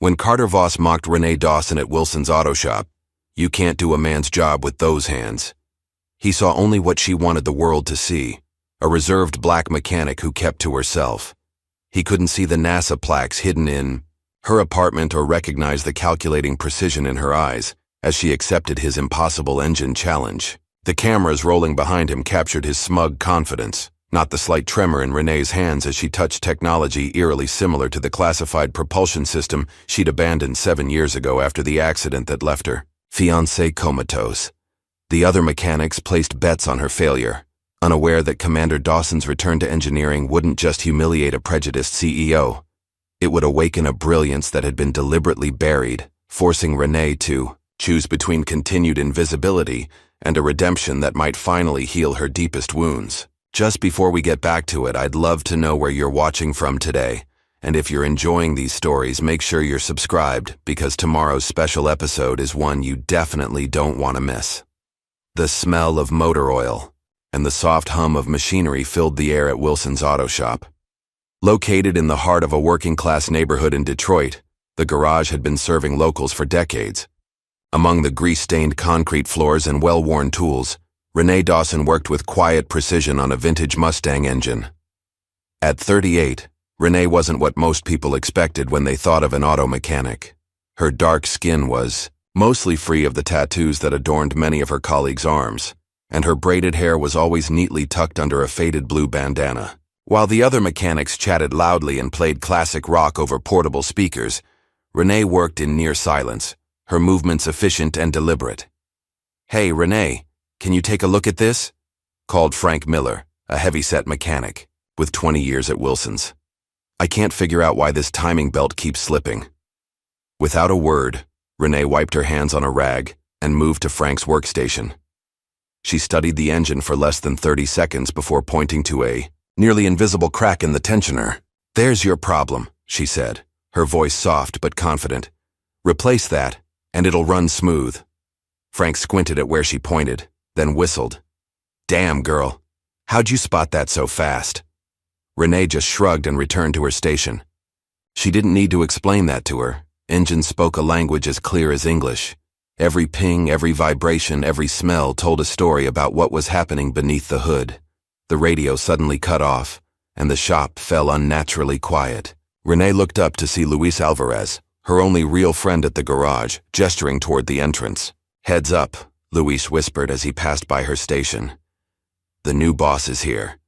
When Carter Voss mocked Renee Dawson at Wilson's Auto Shop, "You can't do a man's job with those hands," he saw only what she wanted the world to see, a reserved black mechanic who kept to herself. He couldn't see the NASA plaques hidden in her apartment or recognize the calculating precision in her eyes as she accepted his impossible engine challenge. The cameras rolling behind him captured his smug confidence, not the slight tremor in Renee's hands as she touched technology eerily similar to the classified propulsion system she'd abandoned 7 years ago after the accident that left her fiancé comatose. The other mechanics placed bets on her failure, unaware that Commander Dawson's return to engineering wouldn't just humiliate a prejudiced CEO. It would awaken a brilliance that had been deliberately buried, forcing Renee to choose between continued invisibility and a redemption that might finally heal her deepest wounds. Just before we get back to it, I'd love to know where you're watching from today. And if you're enjoying these stories, make sure you're subscribed, because tomorrow's special episode is one you definitely don't want to miss. The smell of motor oil and the soft hum of machinery filled the air at Wilson's Auto Shop. Located in the heart of a working-class neighborhood in Detroit, the garage had been serving locals for decades. Among the grease-stained concrete floors and well-worn tools, Renee Dawson worked with quiet precision on a vintage Mustang engine. At 38, Renee wasn't what most people expected when they thought of an auto mechanic. Her dark skin was mostly free of the tattoos that adorned many of her colleagues' arms, and her braided hair was always neatly tucked under a faded blue bandana. While the other mechanics chatted loudly and played classic rock over portable speakers, Renee worked in near silence, her movements efficient and deliberate. "Hey, Renee, can you take a look at this?" called Frank Miller, a heavy-set mechanic with 20 years at Wilson's. "I can't figure out why this timing belt keeps slipping." Without a word, Renee wiped her hands on a rag and moved to Frank's workstation. She studied the engine for less than 30 seconds before pointing to a nearly invisible crack in the tensioner. "There's your problem," she said, her voice soft but confident. "Replace that, and it'll run smooth." Frank squinted at where she pointed, then whistled. "Damn, girl. How'd you spot that so fast?" Renee just shrugged and returned to her station. She didn't need to explain that to her. Engines spoke a language as clear as English. Every ping, every vibration, every smell told a story about what was happening beneath the hood. The radio suddenly cut off, and the shop fell unnaturally quiet. Renee looked up to see Luis Alvarez, her only real friend at the garage, gesturing toward the entrance. "Heads up," Luis whispered as he passed by her station. "The new boss is here."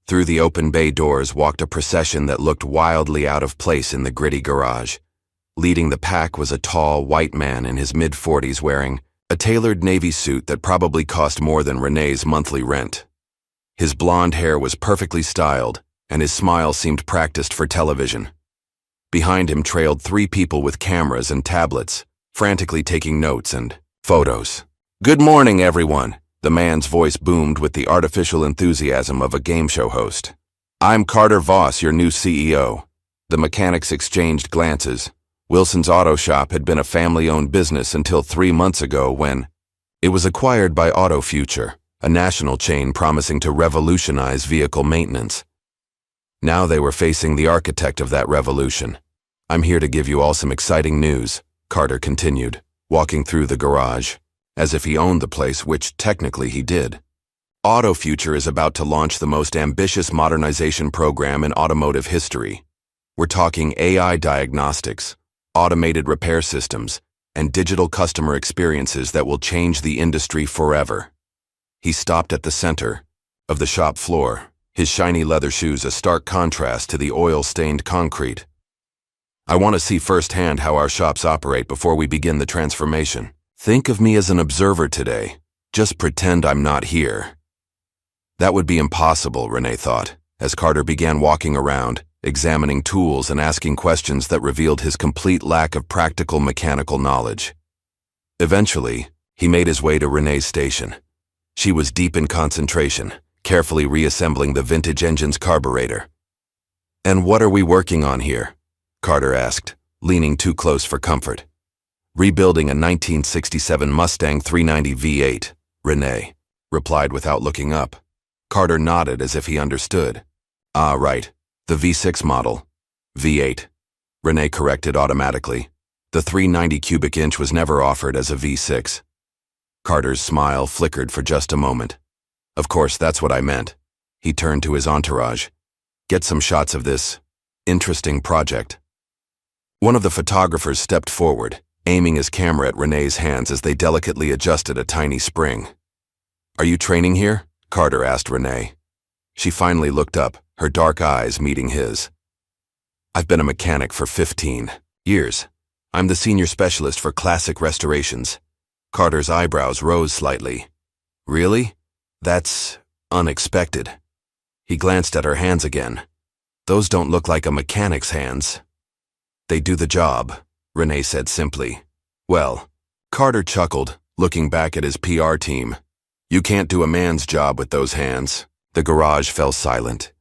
Through the open bay doors walked a procession that looked wildly out of place in the gritty garage. Leading the pack was a tall, white man in his mid-40s wearing a tailored navy suit that probably cost more than Renee's monthly rent. His blonde hair was perfectly styled, and his smile seemed practiced for television. Behind him trailed 3 people with cameras and tablets, frantically taking notes and photos. "Good morning, everyone," the man's voice boomed with the artificial enthusiasm of a game show host. "I'm Carter Voss, your new CEO." The mechanics exchanged glances. Wilson's Auto Shop had been a family-owned business until 3 months ago when it was acquired by Auto Future, a national chain promising to revolutionize vehicle maintenance. Now they were facing the architect of that revolution. "I'm here to give you all some exciting news," Carter continued, walking through the garage, as if he owned the place, which technically he did. Auto Future is about to launch the most ambitious modernization program in automotive history. We're talking AI diagnostics, automated repair systems, and digital customer experiences that will change the industry forever. He stopped at the center of the shop floor, his shiny leather shoes a stark contrast to the oil-stained concrete. "I want to see firsthand how our shops operate before we begin the transformation. Think of me as an observer today. Just pretend I'm not here." That would be impossible, Renee thought, as Carter began walking around, examining tools and asking questions that revealed his complete lack of practical mechanical knowledge. Eventually, he made his way to Renee's station. She was deep in concentration, carefully reassembling the vintage engine's carburetor. "And what are we working on here?" Carter asked, leaning too close for comfort. "Rebuilding a 1967 Mustang 390 V8, Renee replied without looking up. Carter nodded as if he understood. "Ah, right. The V6 model. V8. Renee corrected automatically. The 390 cubic inch was never offered as a V6. Carter's smile flickered for just a moment. Of course, that's what I meant. He turned to his entourage. Get some shots of this interesting project. One of the photographers stepped forward, aiming his camera at Renee's hands as they delicately adjusted a tiny spring. Are you training here? Carter asked Renee. She finally looked up, her dark eyes meeting his. I've been a mechanic for 15 years. I'm the senior specialist for classic restorations. Carter's eyebrows rose slightly. Really? That's unexpected. He glanced at her hands again. Those don't look like a mechanic's hands. They do the job, Renee said simply. Well, Carter chuckled, looking back at his PR team. You can't do a man's job with those hands. The garage fell silent.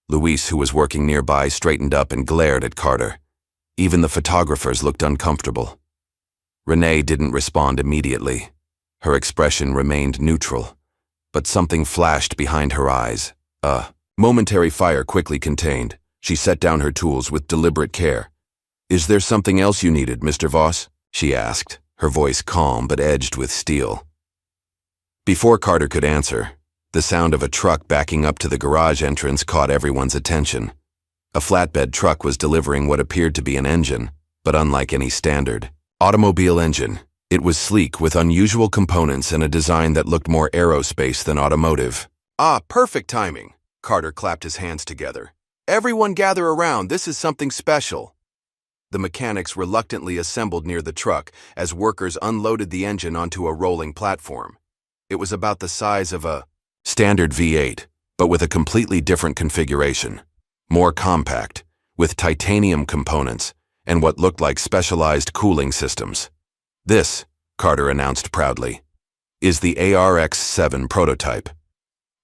Luis, who was working nearby, straightened up and glared at Carter. Even the photographers looked uncomfortable. Renee didn't respond immediately. Her expression remained neutral, but something flashed behind her eyes. A momentary fire quickly contained. She set down her tools with deliberate care. Is there something else you needed, Mr. Voss? She asked, her voice calm but edged with steel. Before Carter could answer, the sound of a truck backing up to the garage entrance caught everyone's attention. A flatbed truck was delivering what appeared to be an engine, but unlike any standard automobile engine, it was sleek with unusual components and a design that looked more aerospace than automotive. Ah, perfect timing. Carter clapped his hands together. Everyone gather around, this is something special. The mechanics reluctantly assembled near the truck as workers unloaded the engine onto a rolling platform. It was about the size of a standard V8, but with a completely different configuration. More compact, with titanium components and what looked like specialized cooling systems. This, Carter announced proudly, is the ARX-7 prototype.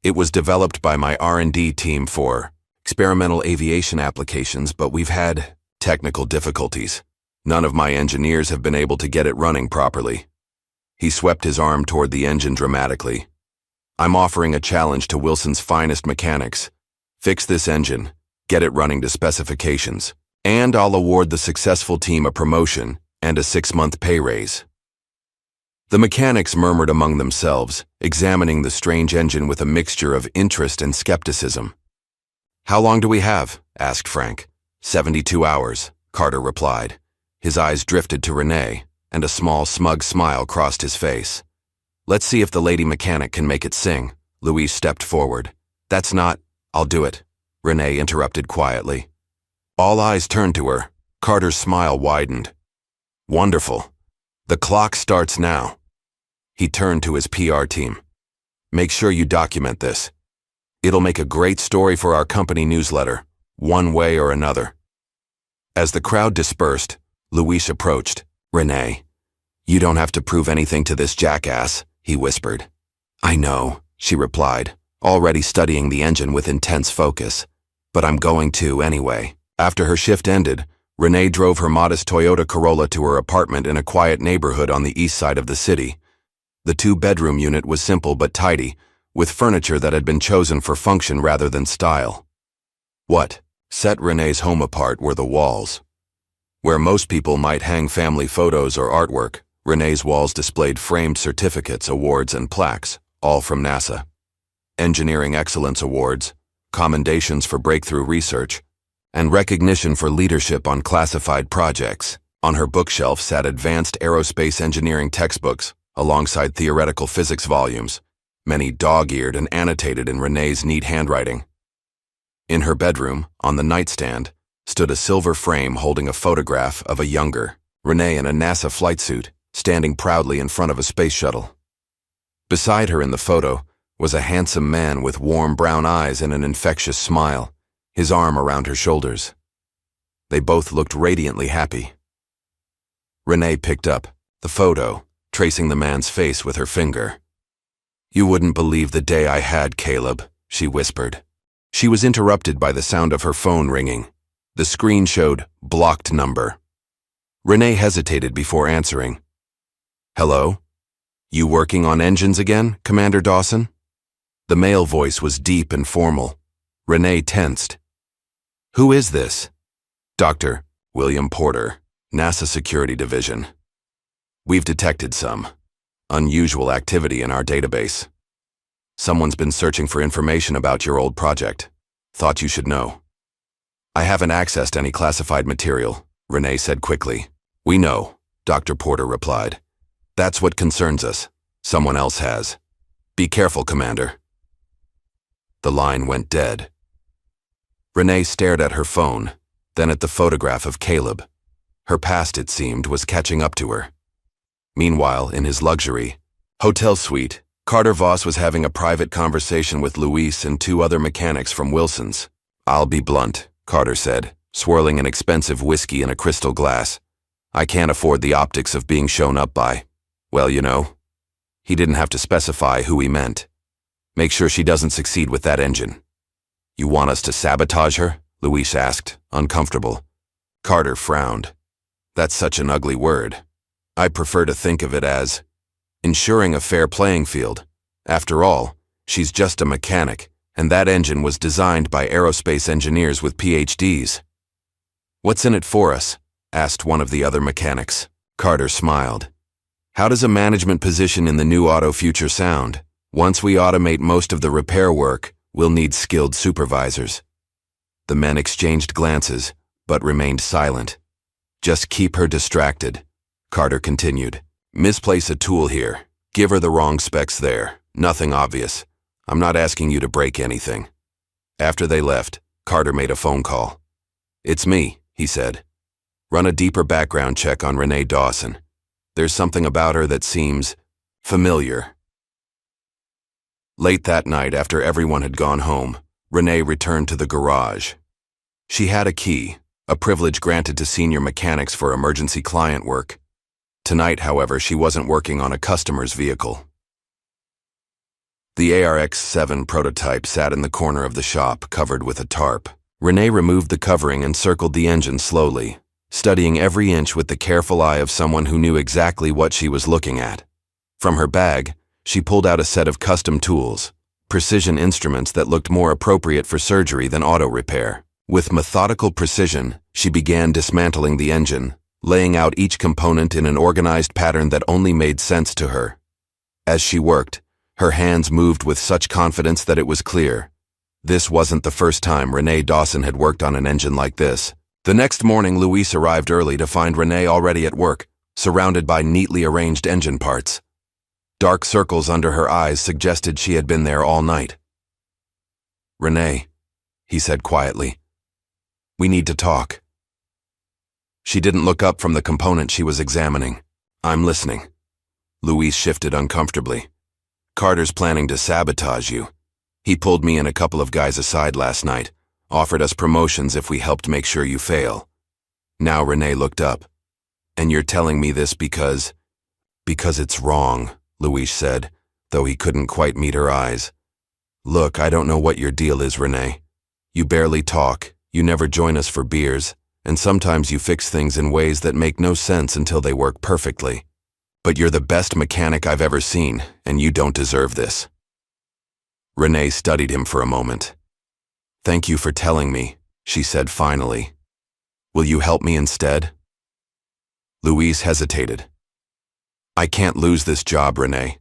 It was developed by my R&D team for experimental aviation applications, but we've had technical difficulties. None of my engineers have been able to get it running properly. He swept his arm toward the engine dramatically. I'm offering a challenge to Wilson's finest mechanics. Fix this engine, get it running to specifications, and I'll award the successful team a promotion and a 6-month pay raise. The mechanics murmured among themselves, examining the strange engine with a mixture of interest and skepticism. How long do we have? Asked Frank. 72 hours, Carter replied. His eyes drifted to Renee, and a small, smug smile crossed his face. Let's see if the lady mechanic can make it sing. Louise stepped forward. That's not, I'll do it, Renee interrupted quietly. All eyes turned to her. Carter's smile widened. Wonderful. The clock starts now. He turned to his PR team. Make sure you document this. It'll make a great story for our company newsletter, one way or another. As the crowd dispersed, Luis approached. Renee, you don't have to prove anything to this jackass, he whispered. I know, she replied, already studying the engine with intense focus. But I'm going to anyway. After her shift ended, Renee drove her modest Toyota Corolla to her apartment in a quiet neighborhood on the east side of the city. The 2-bedroom unit was simple but tidy, with furniture that had been chosen for function rather than style. What set Renee's home apart were the walls. Where most people might hang family photos or artwork, Renee's walls displayed framed certificates, awards, and plaques, all from NASA. Engineering Excellence Awards, commendations for breakthrough research, and recognition for leadership on classified projects. On her bookshelf sat advanced aerospace engineering textbooks, alongside theoretical physics volumes, many dog-eared and annotated in Renee's neat handwriting. In her bedroom, on the nightstand, stood a silver frame holding a photograph of a younger Renee in a NASA flight suit, standing proudly in front of a space shuttle. Beside her in the photo was a handsome man with warm brown eyes and an infectious smile, his arm around her shoulders. They both looked radiantly happy. Renee picked up the photo, tracing the man's face with her finger. You wouldn't believe the day I had, Caleb, she whispered. She was interrupted by the sound of her phone ringing. The screen showed blocked number. Renee hesitated before answering. Hello? You working on engines again, Commander Dawson? The male voice was deep and formal. Renee tensed. Who is this? Dr. William Porter, NASA Security Division. We've detected some unusual activity in our database. Someone's been searching for information about your old project. Thought you should know. I haven't accessed any classified material, Renee said quickly. We know, Dr. Porter replied. That's what concerns us. Someone else has. Be careful, Commander. The line went dead. Renee stared at her phone, then at the photograph of Caleb. Her past, it seemed, was catching up to her. Meanwhile, in his luxury hotel suite, Carter Voss was having a private conversation with Luis and two other mechanics from Wilson's. I'll be blunt, Carter said, swirling an expensive whiskey in a crystal glass. I can't afford the optics of being shown up by, well, you know. He didn't have to specify who he meant. Make sure she doesn't succeed with that engine. You want us to sabotage her? Luis asked, uncomfortable. Carter frowned. That's such an ugly word. I prefer to think of it as ensuring a fair playing field. After all, she's just a mechanic, and that engine was designed by aerospace engineers with PhDs. What's in it for us? Asked one of the other mechanics. Carter smiled. How does a management position in the new auto future sound? Once we automate most of the repair work, we'll need skilled supervisors. The men exchanged glances, but remained silent. Just keep her distracted, Carter continued. Misplace a tool here. Give her the wrong specs there. Nothing obvious. I'm not asking you to break anything. After they left, Carter made a phone call. It's me, he said. Run a deeper background check on Renee Dawson. There's something about her that seems familiar. Late that night, after everyone had gone home, Renee returned to the garage. She had a key, a privilege granted to senior mechanics for emergency client work. Tonight, however, she wasn't working on a customer's vehicle. The ARX-7 prototype sat in the corner of the shop, covered with a tarp. Renee removed the covering and circled the engine slowly, studying every inch with the careful eye of someone who knew exactly what she was looking at. From her bag, she pulled out a set of custom tools, precision instruments that looked more appropriate for surgery than auto repair. With methodical precision, she began dismantling the engine, laying out each component in an organized pattern that only made sense to her. As she worked, her hands moved with such confidence that it was clear. This wasn't the first time Renee Dawson had worked on an engine like this. The next morning, Luis arrived early to find Renee already at work, surrounded by neatly arranged engine parts. Dark circles under her eyes suggested she had been there all night. Renee, he said quietly, we need to talk. She didn't look up from the component she was examining. I'm listening. Luis shifted uncomfortably. Carter's planning to sabotage you. He pulled me and a couple of guys aside last night, offered us promotions if we helped make sure you fail. Now Renee looked up. And you're telling me this because it's wrong, Luis said, though he couldn't quite meet her eyes. Look, I don't know what your deal is, Renee. You barely talk, you never join us for beers, and sometimes you fix things in ways that make no sense until they work perfectly. But you're the best mechanic I've ever seen, and you don't deserve this. Renee studied him for a moment. Thank you for telling me, she said finally. Will you help me instead? Luis hesitated. I can't lose this job, Renee.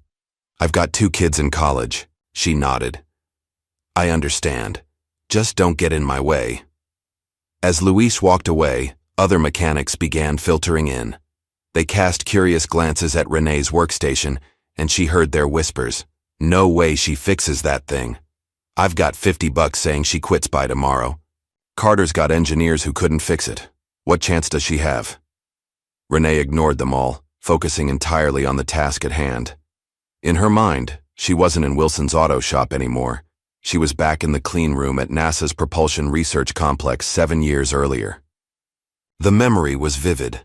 I've got 2 kids in college, she nodded. I understand. Just don't get in my way. As Luis walked away, other mechanics began filtering in. They cast curious glances at Renee's workstation, and she heard their whispers. No way she fixes that thing. I've got $50 saying she quits by tomorrow. Carter's got engineers who couldn't fix it. What chance does she have? Renee ignored them all, focusing entirely on the task at hand. In her mind, she wasn't in Wilson's auto shop anymore. She was back in the clean room at NASA's Propulsion Research Complex 7 years earlier. The memory was vivid.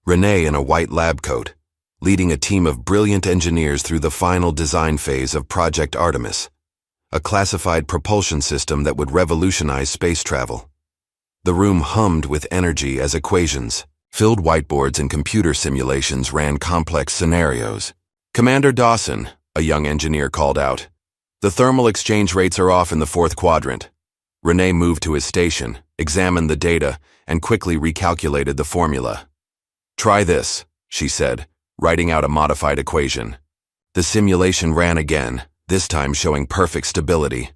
Renee in a white lab coat, leading a team of brilliant engineers through the final design phase of Project Artemis, a classified propulsion system that would revolutionize space travel. The room hummed with energy as equations, filled whiteboards and computer simulations ran complex scenarios. Commander Dawson, a young engineer called out. The thermal exchange rates are off in the 4th quadrant. Renee moved to his station, examined the data, and quickly recalculated the formula. "Try this," she said, writing out a modified equation. The simulation ran again, this time showing perfect stability.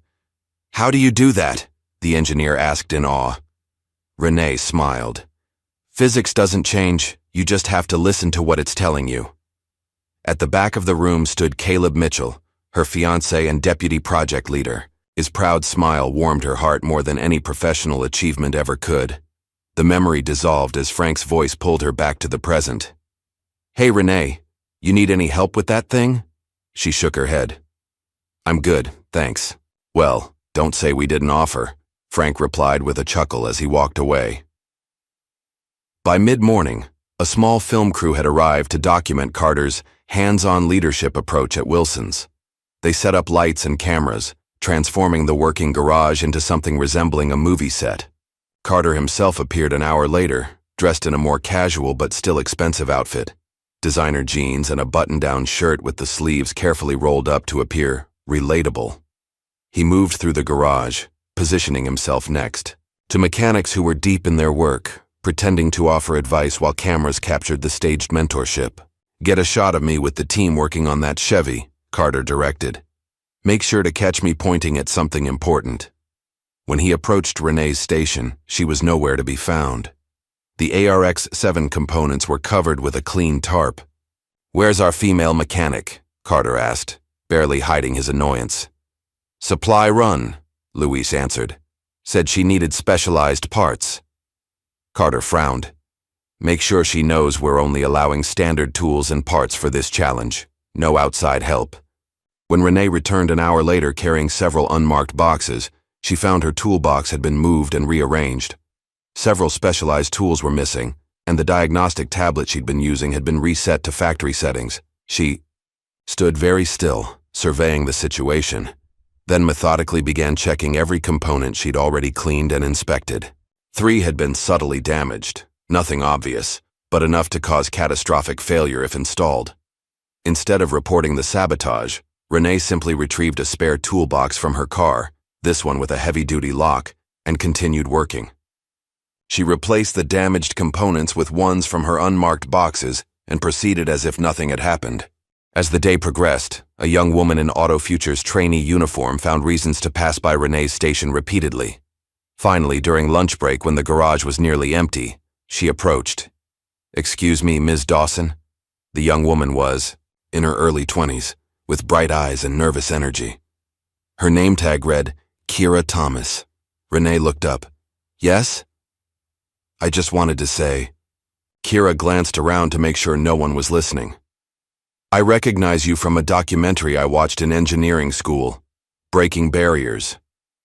"How do you do that?" the engineer asked in awe. Renee smiled. "Physics doesn't change, you just have to listen to what it's telling you." At the back of the room stood Caleb Mitchell, her fiancé and deputy project leader. His proud smile warmed her heart more than any professional achievement ever could. The memory dissolved as Frank's voice pulled her back to the present. "Hey, Renee, you need any help with that thing?" She shook her head. "I'm good, thanks." "Well, don't say we didn't offer," Frank replied with a chuckle as he walked away. By mid-morning, a small film crew had arrived to document Carter's hands-on leadership approach at Wilson's. They set up lights and cameras, transforming the working garage into something resembling a movie set. Carter himself appeared an hour later, dressed in a more casual but still expensive outfit. Designer jeans and a button-down shirt with the sleeves carefully rolled up to appear relatable. He moved through the garage, positioning himself next to mechanics who were deep in their work, pretending to offer advice while cameras captured the staged mentorship. "Get a shot of me with the team working on that Chevy," Carter directed. "Make sure to catch me pointing at something important." When he approached Renee's station, she was nowhere to be found. The ARX-7 components were covered with a clean tarp. "Where's our female mechanic?" Carter asked, barely hiding his annoyance. "Supply run," Luis answered. "Said she needed specialized parts." Carter frowned. "Make sure she knows we're only allowing standard tools and parts for this challenge. No outside help." When Renee returned an hour later carrying several unmarked boxes, she found her toolbox had been moved and rearranged. Several specialized tools were missing, and the diagnostic tablet she'd been using had been reset to factory settings. She stood very still, surveying the situation, then methodically began checking every component she'd already cleaned and inspected. 3 had been subtly damaged, nothing obvious, but enough to cause catastrophic failure if installed. Instead of reporting the sabotage, Renee simply retrieved a spare toolbox from her car, this one with a heavy-duty lock, and continued working. She replaced the damaged components with ones from her unmarked boxes and proceeded as if nothing had happened. As the day progressed, a young woman in Auto Future's trainee uniform found reasons to pass by Renee's station repeatedly. Finally, during lunch break when the garage was nearly empty, she approached. "Excuse me, Ms. Dawson?" The young woman was, in her early 20s, with bright eyes and nervous energy. Her name tag read, Kira Thomas. Renee looked up. "Yes?" "I just wanted to say..." Kira glanced around to make sure no one was listening. "I recognize you from a documentary I watched in engineering school, Breaking Barriers,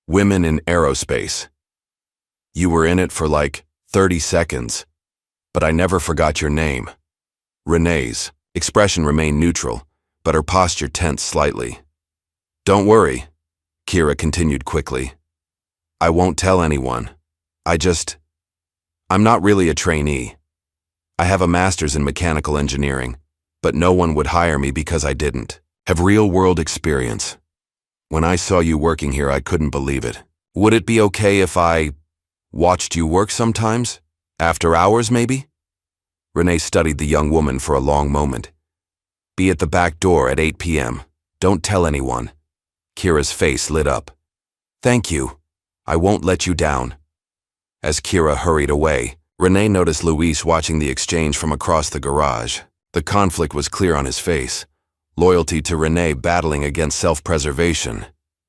Women in Aerospace. You were in it for like 30 seconds, but I never forgot your name." Renee's expression remained neutral, but her posture tensed slightly. "Don't worry," Kira continued quickly. "I won't tell anyone. I'm not really a trainee. I have a master's in mechanical engineering, but no one would hire me because I didn't have real-world experience. When I saw you working here, I couldn't believe it. Would it be okay if I watched you work sometimes? After hours, maybe?" Renee studied the young woman for a long moment. "Be at the back door at 8 p.m. Don't tell anyone." Kira's face lit up. "Thank you. I won't let you down." As Kira hurried away, Renee noticed Luis watching the exchange from across the garage. The conflict was clear on his face. Loyalty to Renee battling against self-preservation.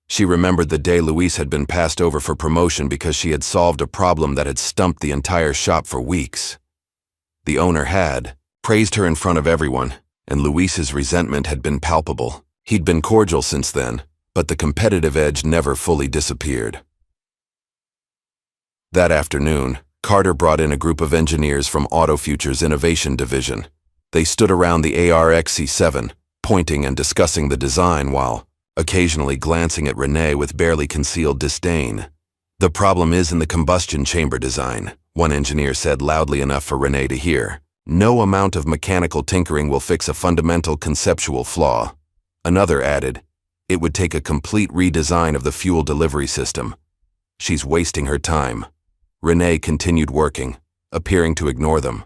She remembered the day Luis had been passed over for promotion because she had solved a problem that had stumped the entire shop for weeks. The owner had praised her in front of everyone, and Luis's resentment had been palpable. He'd been cordial since then, but the competitive edge never fully disappeared. That afternoon, Carter brought in a group of engineers from Auto Future's Innovation Division. They stood around the ARX-7, pointing and discussing the design while occasionally glancing at Renee with barely concealed disdain. "The problem is in the combustion chamber design," one engineer said loudly enough for Renee to hear. "No amount of mechanical tinkering will fix a fundamental conceptual flaw." Another added, "It would take a complete redesign of the fuel delivery system. She's wasting her time." Renee continued working, appearing to ignore them.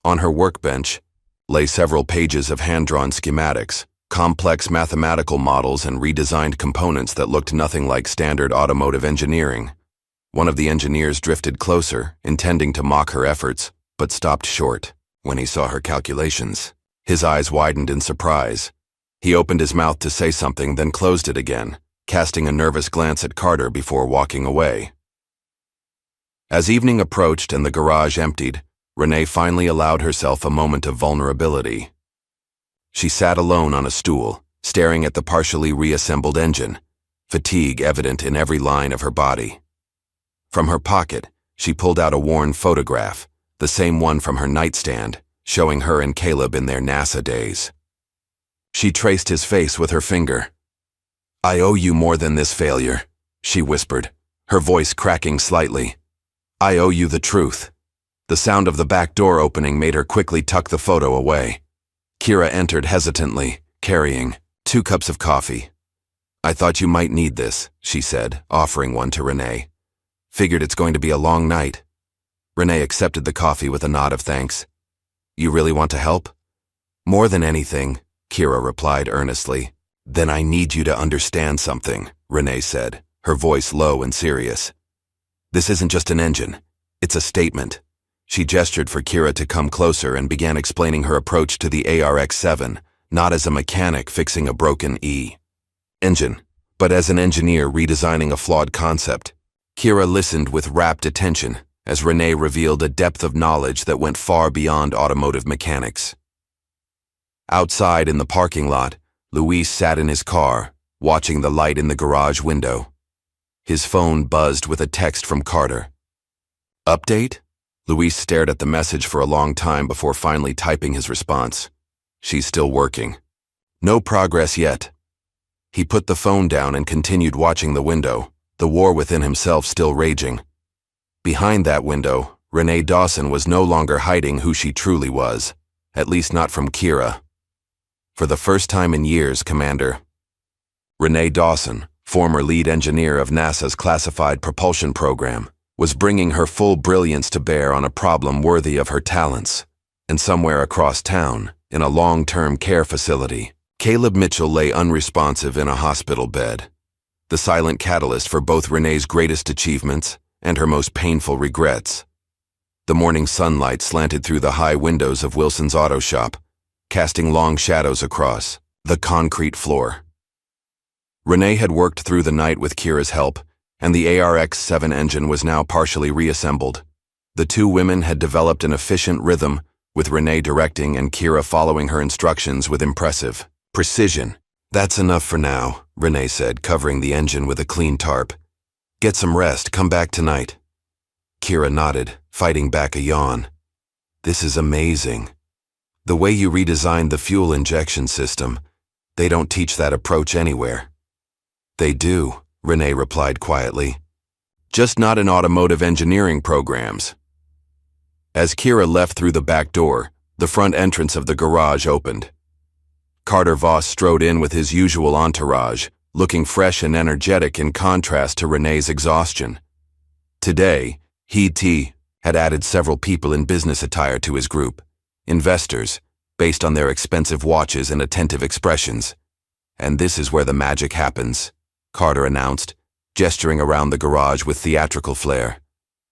On her workbench lay several pages of hand-drawn schematics, complex mathematical models and redesigned components that looked nothing like standard automotive engineering. One of the engineers drifted closer, intending to mock her efforts, but stopped short when he saw her calculations. His eyes widened in surprise. He opened his mouth to say something, then closed it again, casting a nervous glance at Carter before walking away. As evening approached and the garage emptied, Renee finally allowed herself a moment of vulnerability. She sat alone on a stool, staring at the partially reassembled engine, fatigue evident in every line of her body. From her pocket, she pulled out a worn photograph, the same one from her nightstand, showing her and Caleb in their NASA days. She traced his face with her finger. "I owe you more than this failure," she whispered, her voice cracking slightly. "I owe you the truth." The sound of the back door opening made her quickly tuck the photo away. Kira entered hesitantly, carrying 2 cups of coffee. "I thought you might need this," she said, offering one to Renee. "Figured it's going to be a long night." Renee accepted the coffee with a nod of thanks. "You really want to help?" "More than anything," Kira replied earnestly. "Then I need you to understand something," Renee said, her voice low and serious. "This isn't just an engine. It's a statement." She gestured for Kira to come closer and began explaining her approach to the ARX-7, not as a mechanic fixing a broken engine, but as an engineer redesigning a flawed concept. Kira listened with rapt attention as Renee revealed a depth of knowledge that went far beyond automotive mechanics. Outside in the parking lot, Luis sat in his car, watching the light in the garage window. His phone buzzed with a text from Carter. "Update?" Luis stared at the message for a long time before finally typing his response. "She's still working. No progress yet." He put the phone down and continued watching the window, the war within himself still raging. Behind that window, Renee Dawson was no longer hiding who she truly was, at least not from Kira. "For the first time in years, Commander." Renee Dawson, former lead engineer of NASA's classified propulsion program, was bringing her full brilliance to bear on a problem worthy of her talents. And somewhere across town, in a long-term care facility, Caleb Mitchell lay unresponsive in a hospital bed, the silent catalyst for both Renee's greatest achievements and her most painful regrets. The morning sunlight slanted through the high windows of Wilson's auto shop, casting long shadows across the concrete floor. Renee had worked through the night with Kira's help, and the ARX-7 engine was now partially reassembled. The 2 women had developed an efficient rhythm, with Renee directing and Kira following her instructions with impressive precision. "That's enough for now," Renee said, covering the engine with a clean tarp. "Get some rest, come back tonight." Kira nodded, fighting back a yawn. "This is amazing. The way you redesigned the fuel injection system, they don't teach that approach anywhere." "They do," Renee replied quietly. "Just not in automotive engineering programs." As Kira left through the back door, the front entrance of the garage opened. Carter Voss strode in with his usual entourage, looking fresh and energetic in contrast to Renee's exhaustion. Today, he had added several people in business attire to his group, investors, based on their expensive watches and attentive expressions. "And this is where the magic happens," Carter announced, gesturing around the garage with theatrical flair.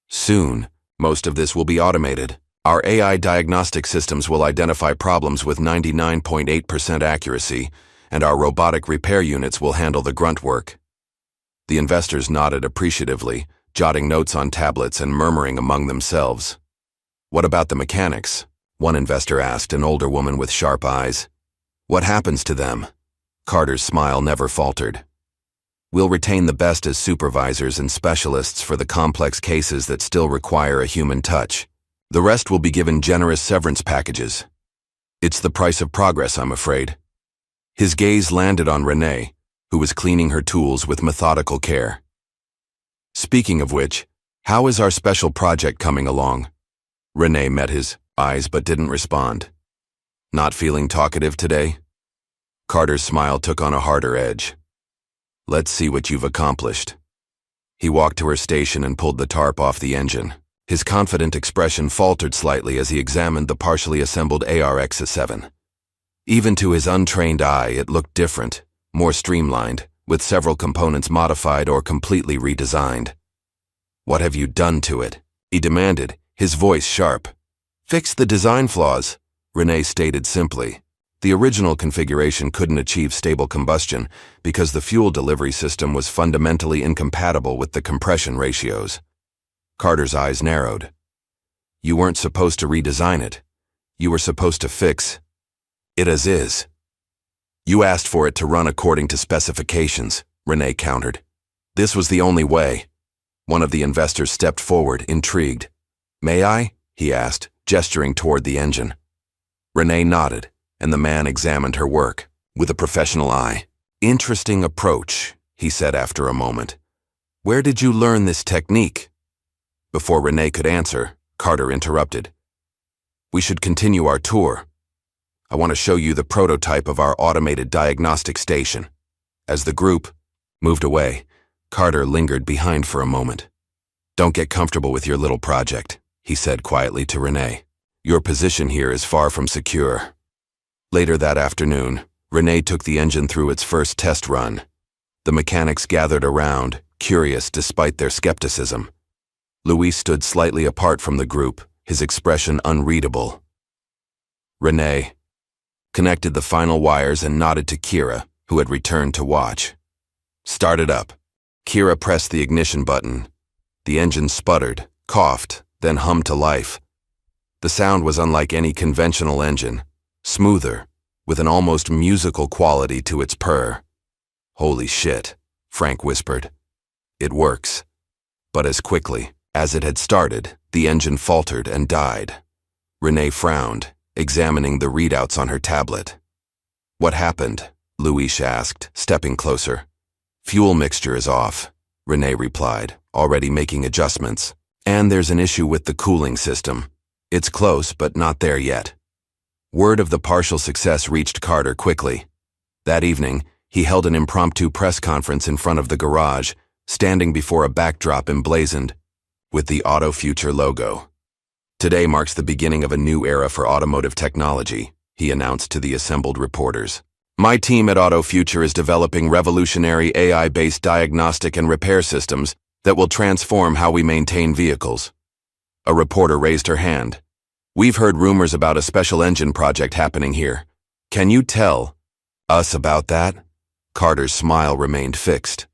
"Soon, most of this will be automated. Our AI diagnostic systems will identify problems with 99.8% accuracy, and our robotic repair units will handle the grunt work." The investors nodded appreciatively, jotting notes on tablets and murmuring among themselves. "What about the mechanics?" one investor asked, an older woman with sharp eyes. "What happens to them?" Carter's smile never faltered. "We'll retain the best as supervisors and specialists for the complex cases that still require a human touch. The rest will be given generous severance packages. It's the price of progress, I'm afraid." His gaze landed on Renee, who was cleaning her tools with methodical care. "Speaking of which, how is our special project coming along?" Renee met his eyes but didn't respond. "Not feeling talkative today?" Carter's smile took on a harder edge. "Let's see what you've accomplished." He walked to her station and pulled the tarp off the engine. His confident expression faltered slightly as he examined the partially assembled ARX-7. Even to his untrained eye, it looked different, more streamlined, with several components modified or completely redesigned. "What have you done to it?" he demanded, his voice sharp. "Fix the design flaws," Renee stated simply. The original configuration couldn't achieve stable combustion because the fuel delivery system was fundamentally incompatible with the compression ratios. Carter's eyes narrowed. "You weren't supposed to redesign it. You were supposed to fix it as is." "You asked for it to run according to specifications," Renee countered. "This was the only way." One of the investors stepped forward, intrigued. "May I?" he asked, gesturing toward the engine. Renee nodded, and the man examined her work with a professional eye. "Interesting approach," he said after a moment. "Where did you learn this technique?" Before Renee could answer, Carter interrupted. "We should continue our tour. I want to show you the prototype of our automated diagnostic station." As the group moved away, Carter lingered behind for a moment. "Don't get comfortable with your little project," he said quietly to Renee. "Your position here is far from secure." Later that afternoon, Renee took the engine through its first test run. The mechanics gathered around, curious despite their skepticism. Luis stood slightly apart from the group, his expression unreadable. Renee connected the final wires and nodded to Kira, who had returned to watch. "Start it up." Kira pressed the ignition button. The engine sputtered, coughed, then hummed to life. The sound was unlike any conventional engine, smoother, with an almost musical quality to its purr. "Holy shit," Frank whispered. "It works." But as quickly as it had started, the engine faltered and died. Renee frowned, examining the readouts on her tablet. "What happened?" Luis asked, stepping closer. "Fuel mixture is off," Renee replied, already making adjustments. "And there's an issue with the cooling system. It's close, but not there yet." Word of the partial success reached Carter quickly. That evening, he held an impromptu press conference in front of the garage, standing before a backdrop emblazoned with the Auto Future logo. "Today marks the beginning of a new era for automotive technology," he announced to the assembled reporters. "My team at Auto Future is developing revolutionary AI-based diagnostic and repair systems that will transform how we maintain vehicles." A reporter raised her hand. "We've heard rumors about a special engine project happening here. Can you tell us about that?" Carter's smile remained fixed.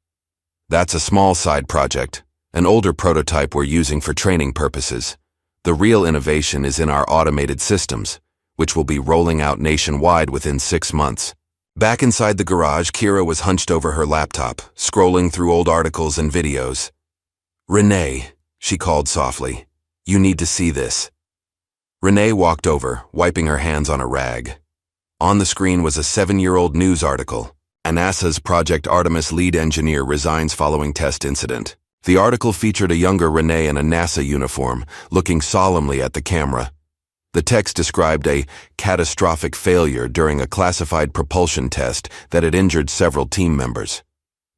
"That's a small side project, an older prototype we're using for training purposes. The real innovation is in our automated systems, which will be rolling out nationwide within 6 months." Back inside the garage, Kira was hunched over her laptop, scrolling through old articles and videos. "Renee," she called softly, "you need to see this." Renee walked over, wiping her hands on a rag. On the screen was a 7-year-old news article. NASA's Project Artemis lead engineer resigns following test incident. The article featured a younger Renee in a NASA uniform, looking solemnly at the camera. The text described a catastrophic failure during a classified propulsion test that had injured several team members.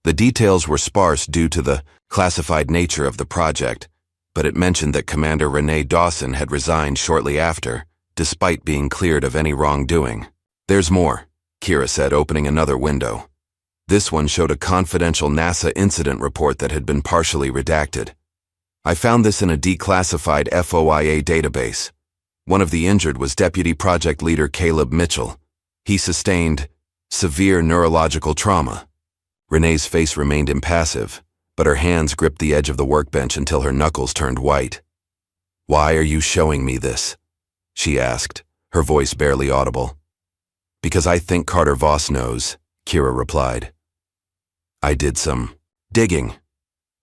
The details were sparse due to the classified nature of the project, but it mentioned that Commander Renee Dawson had resigned shortly after, despite being cleared of any wrongdoing. "There's more," Kira said, opening another window. This one showed a confidential NASA incident report that had been partially redacted. "I found this in a declassified FOIA database. One of the injured was Deputy Project Leader Caleb Mitchell. He sustained severe neurological trauma." Renee's face remained impassive, but her hands gripped the edge of the workbench until her knuckles turned white. "Why are you showing me this?" she asked, her voice barely audible. "Because I think Carter Voss knows," Kira replied. "I did some digging.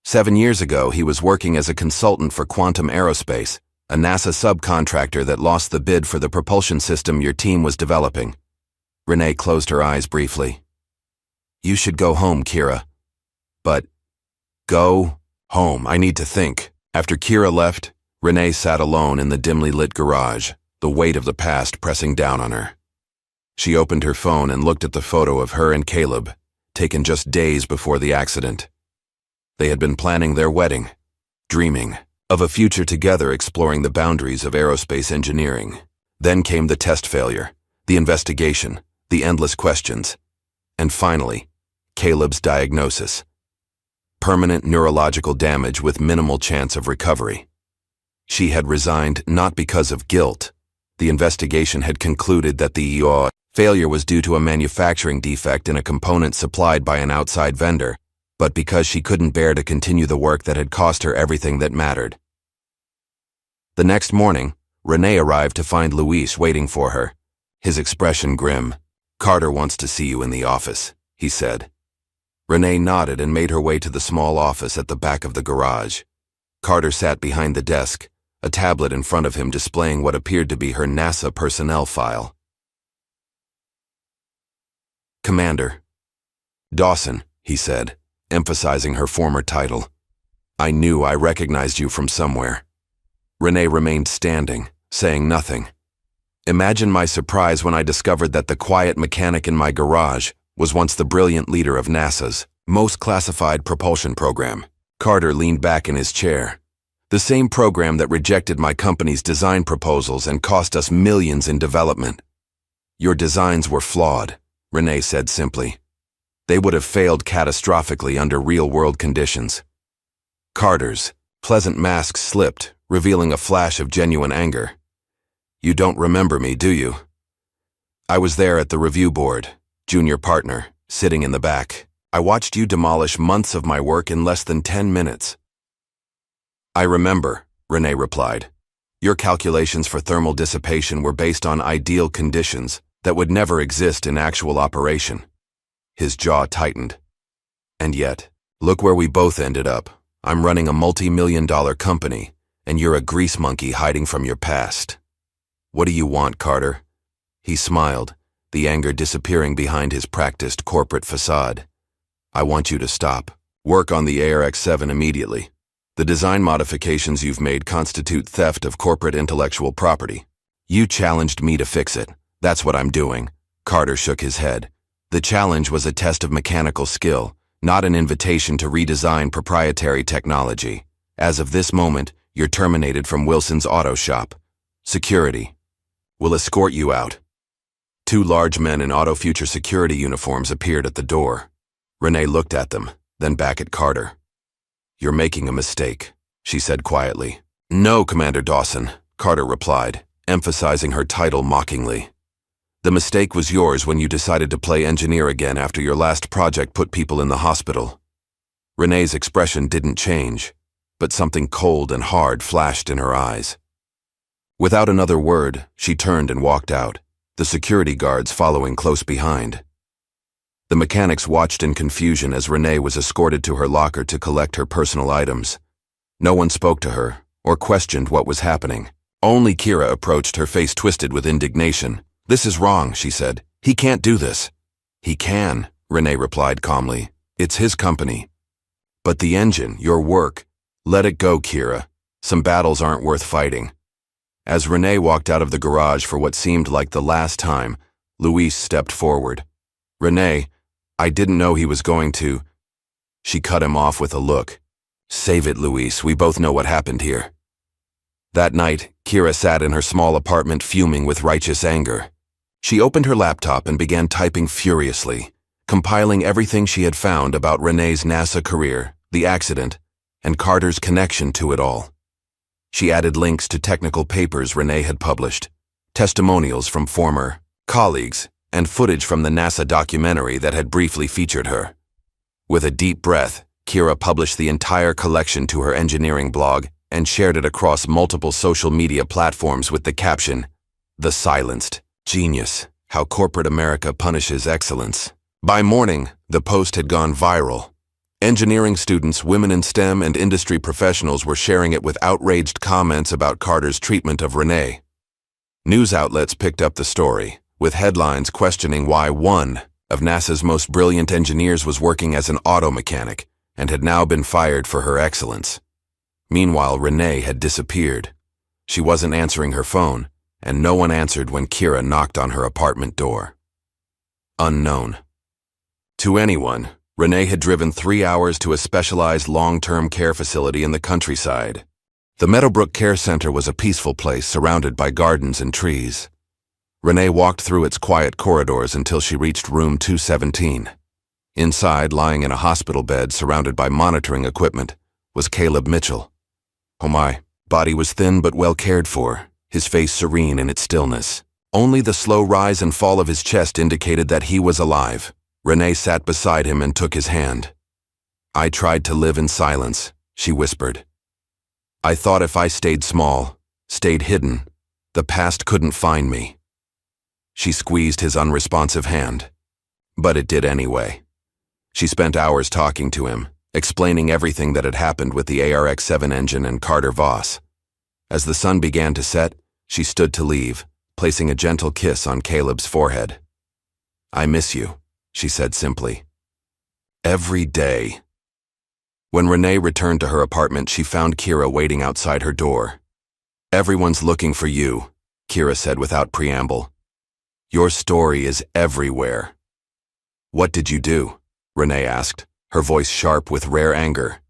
7 years ago, he was working as a consultant for Quantum Aerospace, a NASA subcontractor that lost the bid for the propulsion system your team was developing." Renee closed her eyes briefly. "You should go home, Kira." "But go home, I need to think." After Kira left, Renee sat alone in the dimly lit garage, the weight of the past pressing down on her. She opened her phone and looked at the photo of her and Caleb, taken just days before the accident. They had been planning their wedding, dreaming of a future together exploring the boundaries of aerospace engineering. Then came the test failure, the investigation, the endless questions, and finally, Caleb's diagnosis. Permanent neurological damage with minimal chance of recovery. She had resigned not because of guilt. The investigation had concluded that the failure was due to a manufacturing defect in a component supplied by an outside vendor, but because she couldn't bear to continue the work that had cost her everything that mattered. The next morning, Renee arrived to find Luis waiting for her, his expression grim. "Carter wants to see you in the office," he said. Renee nodded and made her way to the small office at the back of the garage. Carter sat behind the desk, a tablet in front of him displaying what appeared to be her NASA personnel file. "Commander Dawson," he said, emphasizing her former title. "I knew I recognized you from somewhere." Renee remained standing, saying nothing. Imagine my surprise when I discovered that the quiet mechanic in my garage was once the brilliant leader of NASA's most classified propulsion program. Carter leaned back in his chair. "The same program that rejected my company's design proposals and cost us millions in development." "Your designs were flawed," Renee said simply. "They would have failed catastrophically under real-world conditions." Carter's pleasant mask slipped, revealing a flash of genuine anger. "You don't remember me, do you?" "I was there at the review board, junior partner, sitting in the back. I watched you demolish months of my work in less than 10 minutes. "I remember," Renee replied. "Your calculations for thermal dissipation were based on ideal conditions that would never exist in actual operation." His jaw tightened. "And yet, look where we both ended up. I'm running a multi-million-dollar company, and you're a grease monkey hiding from your past. What do you want, Carter?" He smiled, the anger disappearing behind his practiced corporate facade. "I want you to stop. Work on the ARX-7 immediately. The design modifications you've made constitute theft of corporate intellectual property. You challenged me to fix it. That's what I'm doing." Carter shook his head. "The challenge was a test of mechanical skill, not an invitation to redesign proprietary technology. As of this moment, you're terminated from Wilson's Auto Shop. Security will escort you out." Two large men in Auto Future security uniforms appeared at the door. Renee looked at them, then back at Carter. "You're making a mistake," she said quietly. "No, Commander Dawson," Carter replied, emphasizing her title mockingly. "The mistake was yours when you decided to play engineer again after your last project put people in the hospital." Renee's expression didn't change, but something cold and hard flashed in her eyes. Without another word, she turned and walked out, the security guards following close behind. The mechanics watched in confusion as Renee was escorted to her locker to collect her personal items. No one spoke to her or questioned what was happening. Only Kira approached, her face twisted with indignation. "This is wrong," she said. "He can't do this." "He can," Renee replied calmly. "It's his company." "But the engine, your work. Let it go, Kira. Some battles aren't worth fighting." As Renee walked out of the garage for what seemed like the last time, Luis stepped forward. "Renee, I didn't know he was going to." She cut him off with a look. "Save it, Luis. We both know what happened here." That night, Kira sat in her small apartment fuming with righteous anger. She opened her laptop and began typing furiously, compiling everything she had found about Renee's NASA career, the accident, and Carter's connection to it all. She added links to technical papers Renee had published, testimonials from former colleagues, and footage from the NASA documentary that had briefly featured her. With a deep breath, Kira published the entire collection to her engineering blog and shared it across multiple social media platforms with the caption, "The Silenced Genius: How Corporate America Punishes Excellence." By morning, the post had gone viral. Engineering students, women in STEM, and industry professionals were sharing it with outraged comments about Carter's treatment of Renee. News outlets picked up the story, with headlines questioning why one of NASA's most brilliant engineers was working as an auto mechanic and had now been fired for her excellence. Meanwhile, Renee had disappeared. She wasn't answering her phone, and no one answered when Kira knocked on her apartment door. Unknown. To anyone, Renee had driven 3 hours to a specialized long-term care facility in the countryside. The Meadowbrook Care Center was a peaceful place surrounded by gardens and trees. Renee walked through its quiet corridors until she reached room 217. Inside, lying in a hospital bed surrounded by monitoring equipment, was Caleb Mitchell. Oh my, body was thin but well cared for, his face serene in its stillness. Only the slow rise and fall of his chest indicated that he was alive. Renee sat beside him and took his hand. "I tried to live in silence," she whispered. "I thought if I stayed small, stayed hidden, the past couldn't find me." She squeezed his unresponsive hand. But it did anyway. She spent hours talking to him, explaining everything that had happened with the ARX-7 engine and Carter Voss. As the sun began to set, she stood to leave, placing a gentle kiss on Caleb's forehead. "I miss you," she said simply. "Every day." When Renee returned to her apartment, she found Kira waiting outside her door. "Everyone's looking for you," Kira said without preamble. "Your story is everywhere." "What did you do?" Renee asked, her voice sharp with rare anger.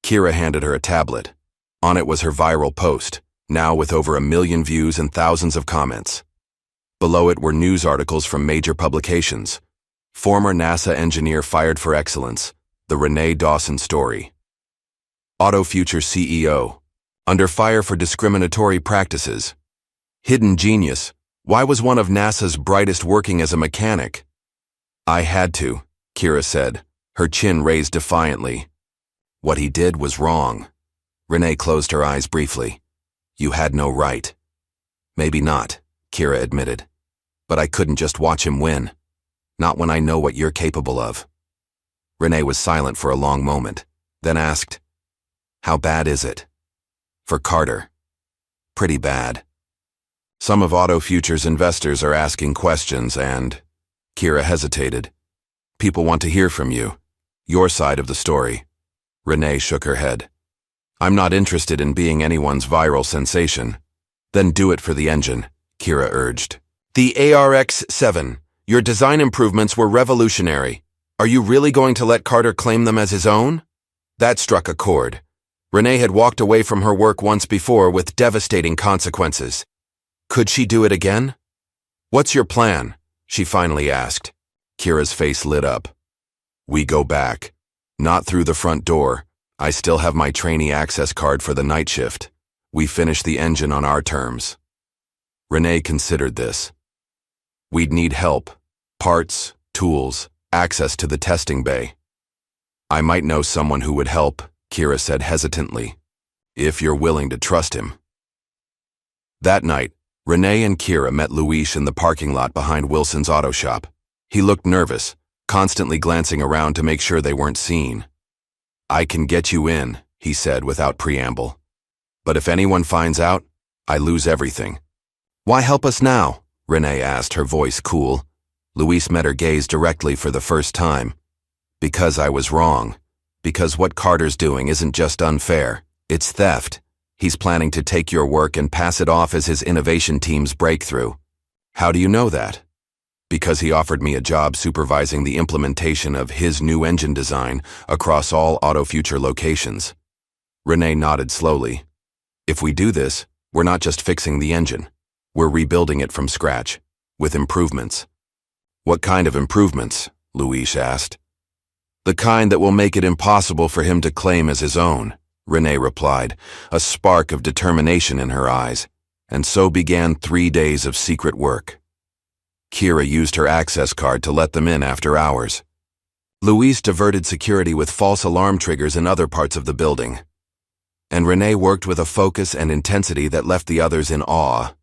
Kira handed her a tablet. On it was her viral post, now with over 1 million views and thousands of comments. Below it were news articles from major publications. Former NASA engineer fired for excellence, the Renee Dawson story. AutoFuture CEO, under fire for discriminatory practices. Hidden genius, why was one of NASA's brightest working as a mechanic? "I had to," Kira said, her chin raised defiantly. "What he did was wrong." Renee closed her eyes briefly. "You had no right." "Maybe not," Kira admitted. "But I couldn't just watch him win. Not when I know what you're capable of." Renee was silent for a long moment, then asked, "How bad is it?" "For Carter." "Pretty bad. Some of AutoFuture's investors are asking questions and—" Kira hesitated. "People want to hear from you. Your side of the story." Renee shook her head. "I'm not interested in being anyone's viral sensation." "Then do it for the engine," Kira urged. "The ARX-7. Your design improvements were revolutionary. Are you really going to let Carter claim them as his own?" That struck a chord. Renee had walked away from her work once before with devastating consequences. Could she do it again? "What's your plan?" she finally asked. Kira's face lit up. "We go back. Not through the front door. I still have my trainee access card for the night shift. We finish the engine on our terms." Renee considered this. "We'd need help. Parts, tools, access to the testing bay." "I might know someone who would help," Kira said hesitantly. "If you're willing to trust him." That night, Renee and Kira met Luis in the parking lot behind Wilson's auto shop. He looked nervous, constantly glancing around to make sure they weren't seen. "I can get you in," he said without preamble. "But if anyone finds out, I lose everything." "Why help us now?" Renee asked, her voice cool. Luis met her gaze directly for the first time. "Because I was wrong. Because what Carter's doing isn't just unfair, it's theft. He's planning to take your work and pass it off as his innovation team's breakthrough." "How do you know that?" "Because he offered me a job supervising the implementation of his new engine design across all AutoFuture locations." Renee nodded slowly. "If we do this, we're not just fixing the engine. We're rebuilding it from scratch, with improvements." "What kind of improvements?" Luis asked. "The kind that will make it impossible for him to claim as his own," Renee replied, a spark of determination in her eyes. And so began 3 days of secret work. Kira used her access card to let them in after hours. Luis diverted security with false alarm triggers in other parts of the building. And Renee worked with a focus and intensity that left the others in awe.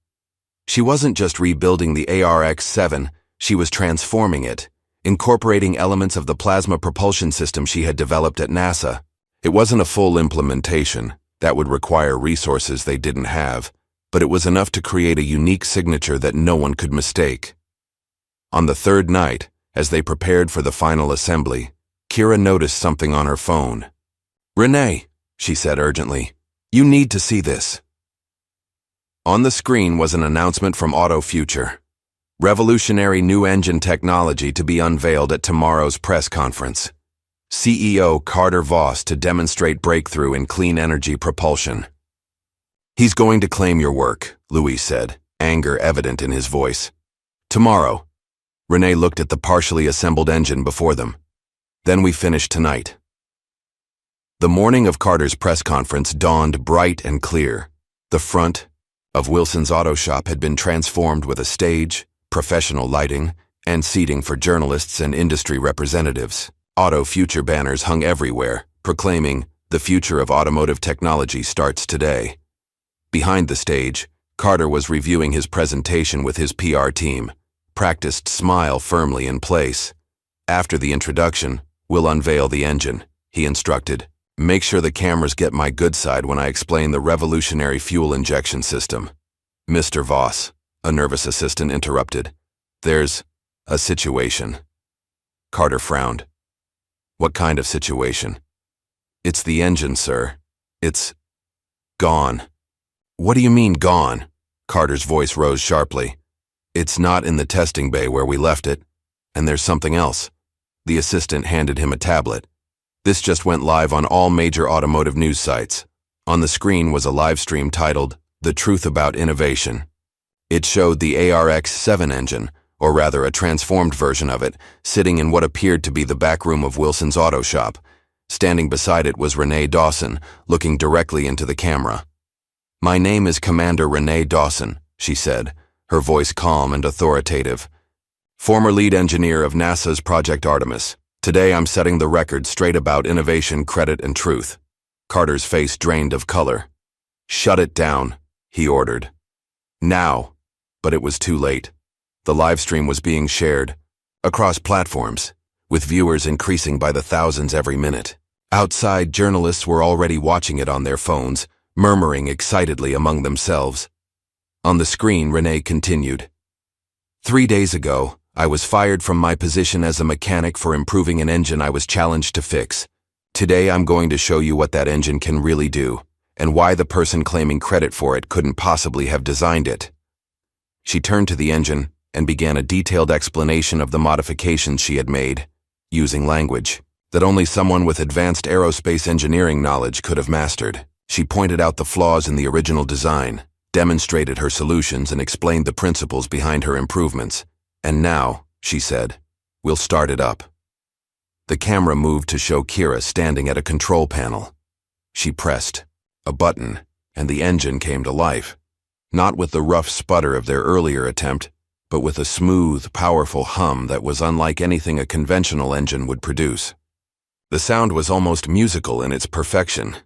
She wasn't just rebuilding the ARX-7, she was transforming it, incorporating elements of the plasma propulsion system she had developed at NASA. It wasn't a full implementation, that would require resources they didn't have, but it was enough to create a unique signature that no one could mistake. On the third night, as they prepared for the final assembly, Kira noticed something on her phone. "Renee," she said urgently, "you need to see this." On the screen was an announcement from AutoFuture. Revolutionary new engine technology to be unveiled at tomorrow's press conference. CEO Carter Voss to demonstrate breakthrough in clean energy propulsion. He's going to claim your work, Louis said, anger evident in his voice. Tomorrow. Renee looked at the partially assembled engine before them. Then we finish tonight. The morning of Carter's press conference dawned bright and clear. The front of Wilson's Auto Shop had been transformed with a stage, professional lighting, and seating for journalists and industry representatives. Auto Future banners hung everywhere, proclaiming, "The future of automotive technology starts today." Behind the stage, Carter was reviewing his presentation with his PR team, practiced smile firmly in place. After the introduction, "We'll unveil the engine," he instructed. "Make sure the cameras get my good side when I explain the revolutionary fuel injection system." "Mr. Voss," a nervous assistant interrupted. "There's a situation." Carter frowned. "What kind of situation?" "It's the engine, sir. It's gone." "What do you mean, gone?" Carter's voice rose sharply. "It's not in the testing bay where we left it. And there's something else." The assistant handed him a tablet. This just went live on all major automotive news sites. On the screen was a live stream titled, "The Truth About Innovation." It showed the ARX-7 engine, or rather a transformed version of it, sitting in what appeared to be the back room of Wilson's Auto Shop. Standing beside it was Renee Dawson, looking directly into the camera. "My name is Commander Renee Dawson," she said, her voice calm and authoritative. "Former lead engineer of NASA's Project Artemis. Today I'm setting the record straight about innovation, credit, and truth." Carter's face drained of color. "Shut it down," he ordered. Now. But it was too late. The live stream was being shared across platforms, with viewers increasing by the thousands every minute. Outside, journalists were already watching it on their phones, murmuring excitedly among themselves. On the screen, Renee continued. 3 days ago, I was fired from my position as a mechanic for improving an engine I was challenged to fix. Today I'm going to show you what that engine can really do, and why the person claiming credit for it couldn't possibly have designed it. She turned to the engine and began a detailed explanation of the modifications she had made, using language that only someone with advanced aerospace engineering knowledge could have mastered. She pointed out the flaws in the original design, demonstrated her solutions, and explained the principles behind her improvements. "And now," she said, "we'll start it up." The camera moved to show Kira standing at a control panel. She pressed a button, and the engine came to life. Not with the rough sputter of their earlier attempt, but with a smooth, powerful hum that was unlike anything a conventional engine would produce. The sound was almost musical in its perfection.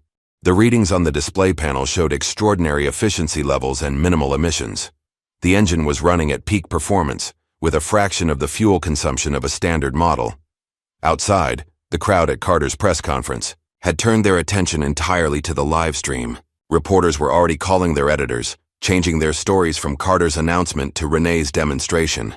The readings on the display panel showed extraordinary efficiency levels and minimal emissions. The engine was running at peak performance, with a fraction of the fuel consumption of a standard model. Outside, the crowd at Carter's press conference had turned their attention entirely to the live stream. Reporters were already calling their editors, changing their stories from Carter's announcement to Renee's demonstration.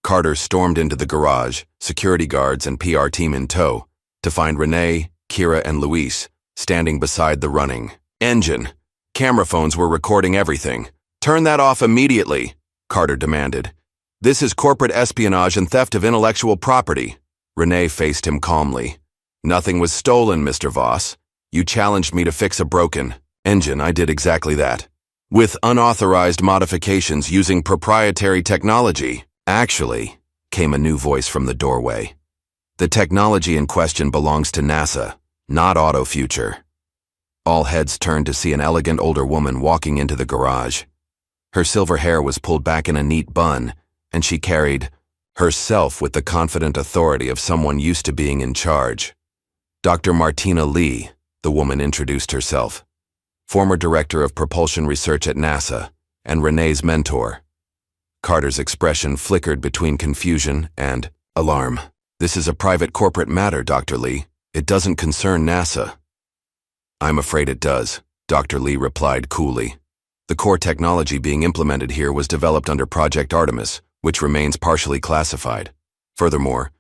Carter stormed into the garage, security guards and PR team in tow, to find Renee, Kira, and Luis standing beside the running engine. Camera phones were recording everything. "Turn that off immediately," Carter demanded. "This is corporate espionage and theft of intellectual property." Renee faced him calmly. "Nothing was stolen, Mr. Voss. You challenged me to fix a broken engine. I did exactly that. With unauthorized modifications using proprietary technology." "Actually," came a new voice from the doorway, "the technology in question belongs to NASA, not Auto Future." All heads turned to see an elegant older woman walking into the garage. Her silver hair was pulled back in a neat bun, and she carried herself with the confident authority of someone used to being in charge. "Dr. Martina Lee," the woman introduced herself, former director of propulsion research at NASA, and Renee's mentor. Carter's expression flickered between confusion and alarm. "This is a private corporate matter, Dr. Lee. It doesn't concern NASA." "I'm afraid it does," Dr. Lee replied coolly. "The core technology being implemented here was developed under Project Artemis, which remains partially classified. Furthermore,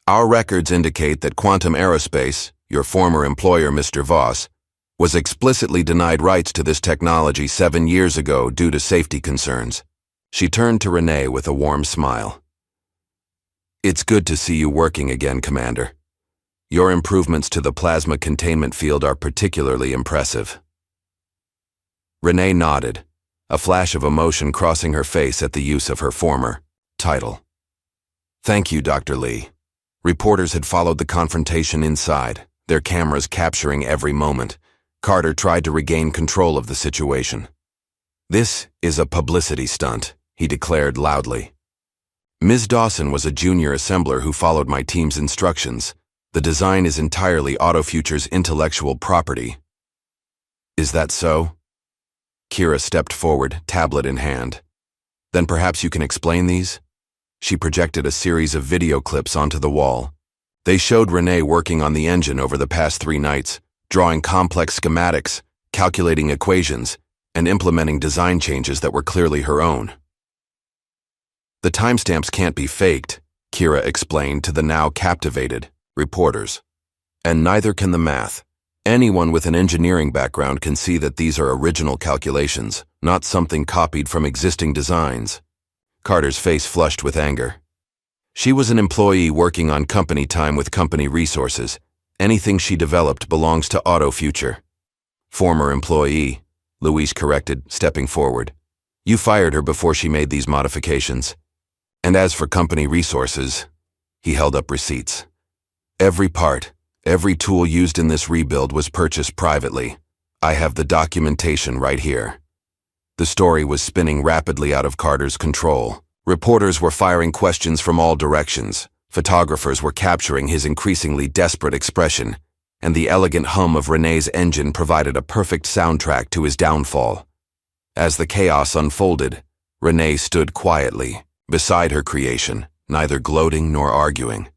our records indicate that Quantum Aerospace, your former employer, Mr. Voss, was explicitly denied rights to this technology 7 years ago due to safety concerns." She turned to Renee with a warm smile. "It's good to see you working again, Commander. Your improvements to the plasma containment field are particularly impressive. Renee nodded, a flash of emotion crossing her face at the use of her former title. Thank you, Dr. Lee. Reporters had followed the confrontation inside, their cameras capturing every moment. Carter tried to regain control of the situation. This is a publicity stunt, he declared loudly. Ms. Dawson was a junior assembler who followed my team's instructions. The design is entirely AutoFuture's intellectual property. Is that so? Kira stepped forward, tablet in hand. Then perhaps you can explain these? She projected a series of video clips onto the wall. They showed Renee working on the engine over the past 3 nights, drawing complex schematics, calculating equations, and implementing design changes that were clearly her own. The timestamps can't be faked, Kira explained to the now captivated reporters. And neither can the math. Anyone with an engineering background can see that these are original calculations, not something copied from existing designs. Carter's face flushed with anger. She was an employee working on company time with company resources. Anything she developed belongs to AutoFuture. Former employee, Louise corrected, stepping forward. You fired her before she made these modifications. And as for company resources, he held up receipts. Every part, every tool used in this rebuild was purchased privately. I have the documentation right here. The story was spinning rapidly out of Carter's control. Reporters were firing questions from all directions. Photographers were capturing his increasingly desperate expression, and the elegant hum of Renee's engine provided a perfect soundtrack to his downfall. As the chaos unfolded, Renee stood quietly, beside her creation, neither gloating nor arguing.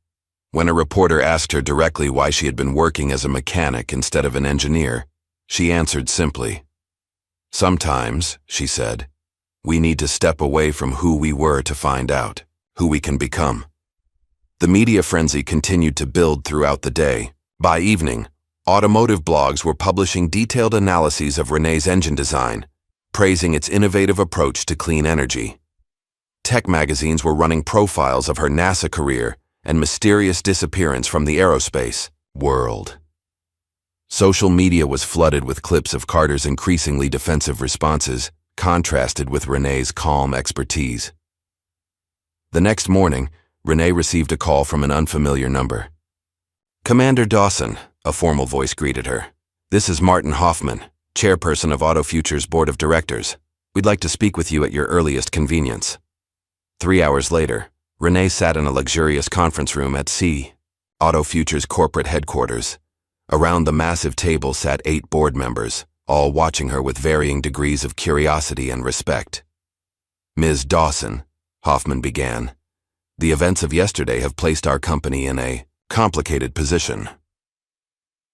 When a reporter asked her directly why she had been working as a mechanic instead of an engineer, she answered simply. Sometimes, she said, we need to step away from who we were to find out who we can become. The media frenzy continued to build throughout the day. By evening, automotive blogs were publishing detailed analyses of Renee's engine design, praising its innovative approach to clean energy. Tech magazines were running profiles of her NASA career and mysterious disappearance from the aerospace world. Social media was flooded with clips of Carter's increasingly defensive responses, contrasted with Renee's calm expertise. The next morning, Renee received a call from an unfamiliar number. Commander Dawson, a formal voice greeted her. This is Martin Hoffman, chairperson of AutoFuture's board of directors. We'd like to speak with you at your earliest convenience. 3 hours later, Renee sat in a luxurious conference room at AutoFuture's corporate headquarters. Around the massive table sat 8 board members, all watching her with varying degrees of curiosity and respect. Ms. Dawson, Hoffman began, the events of yesterday have placed our company in a complicated position.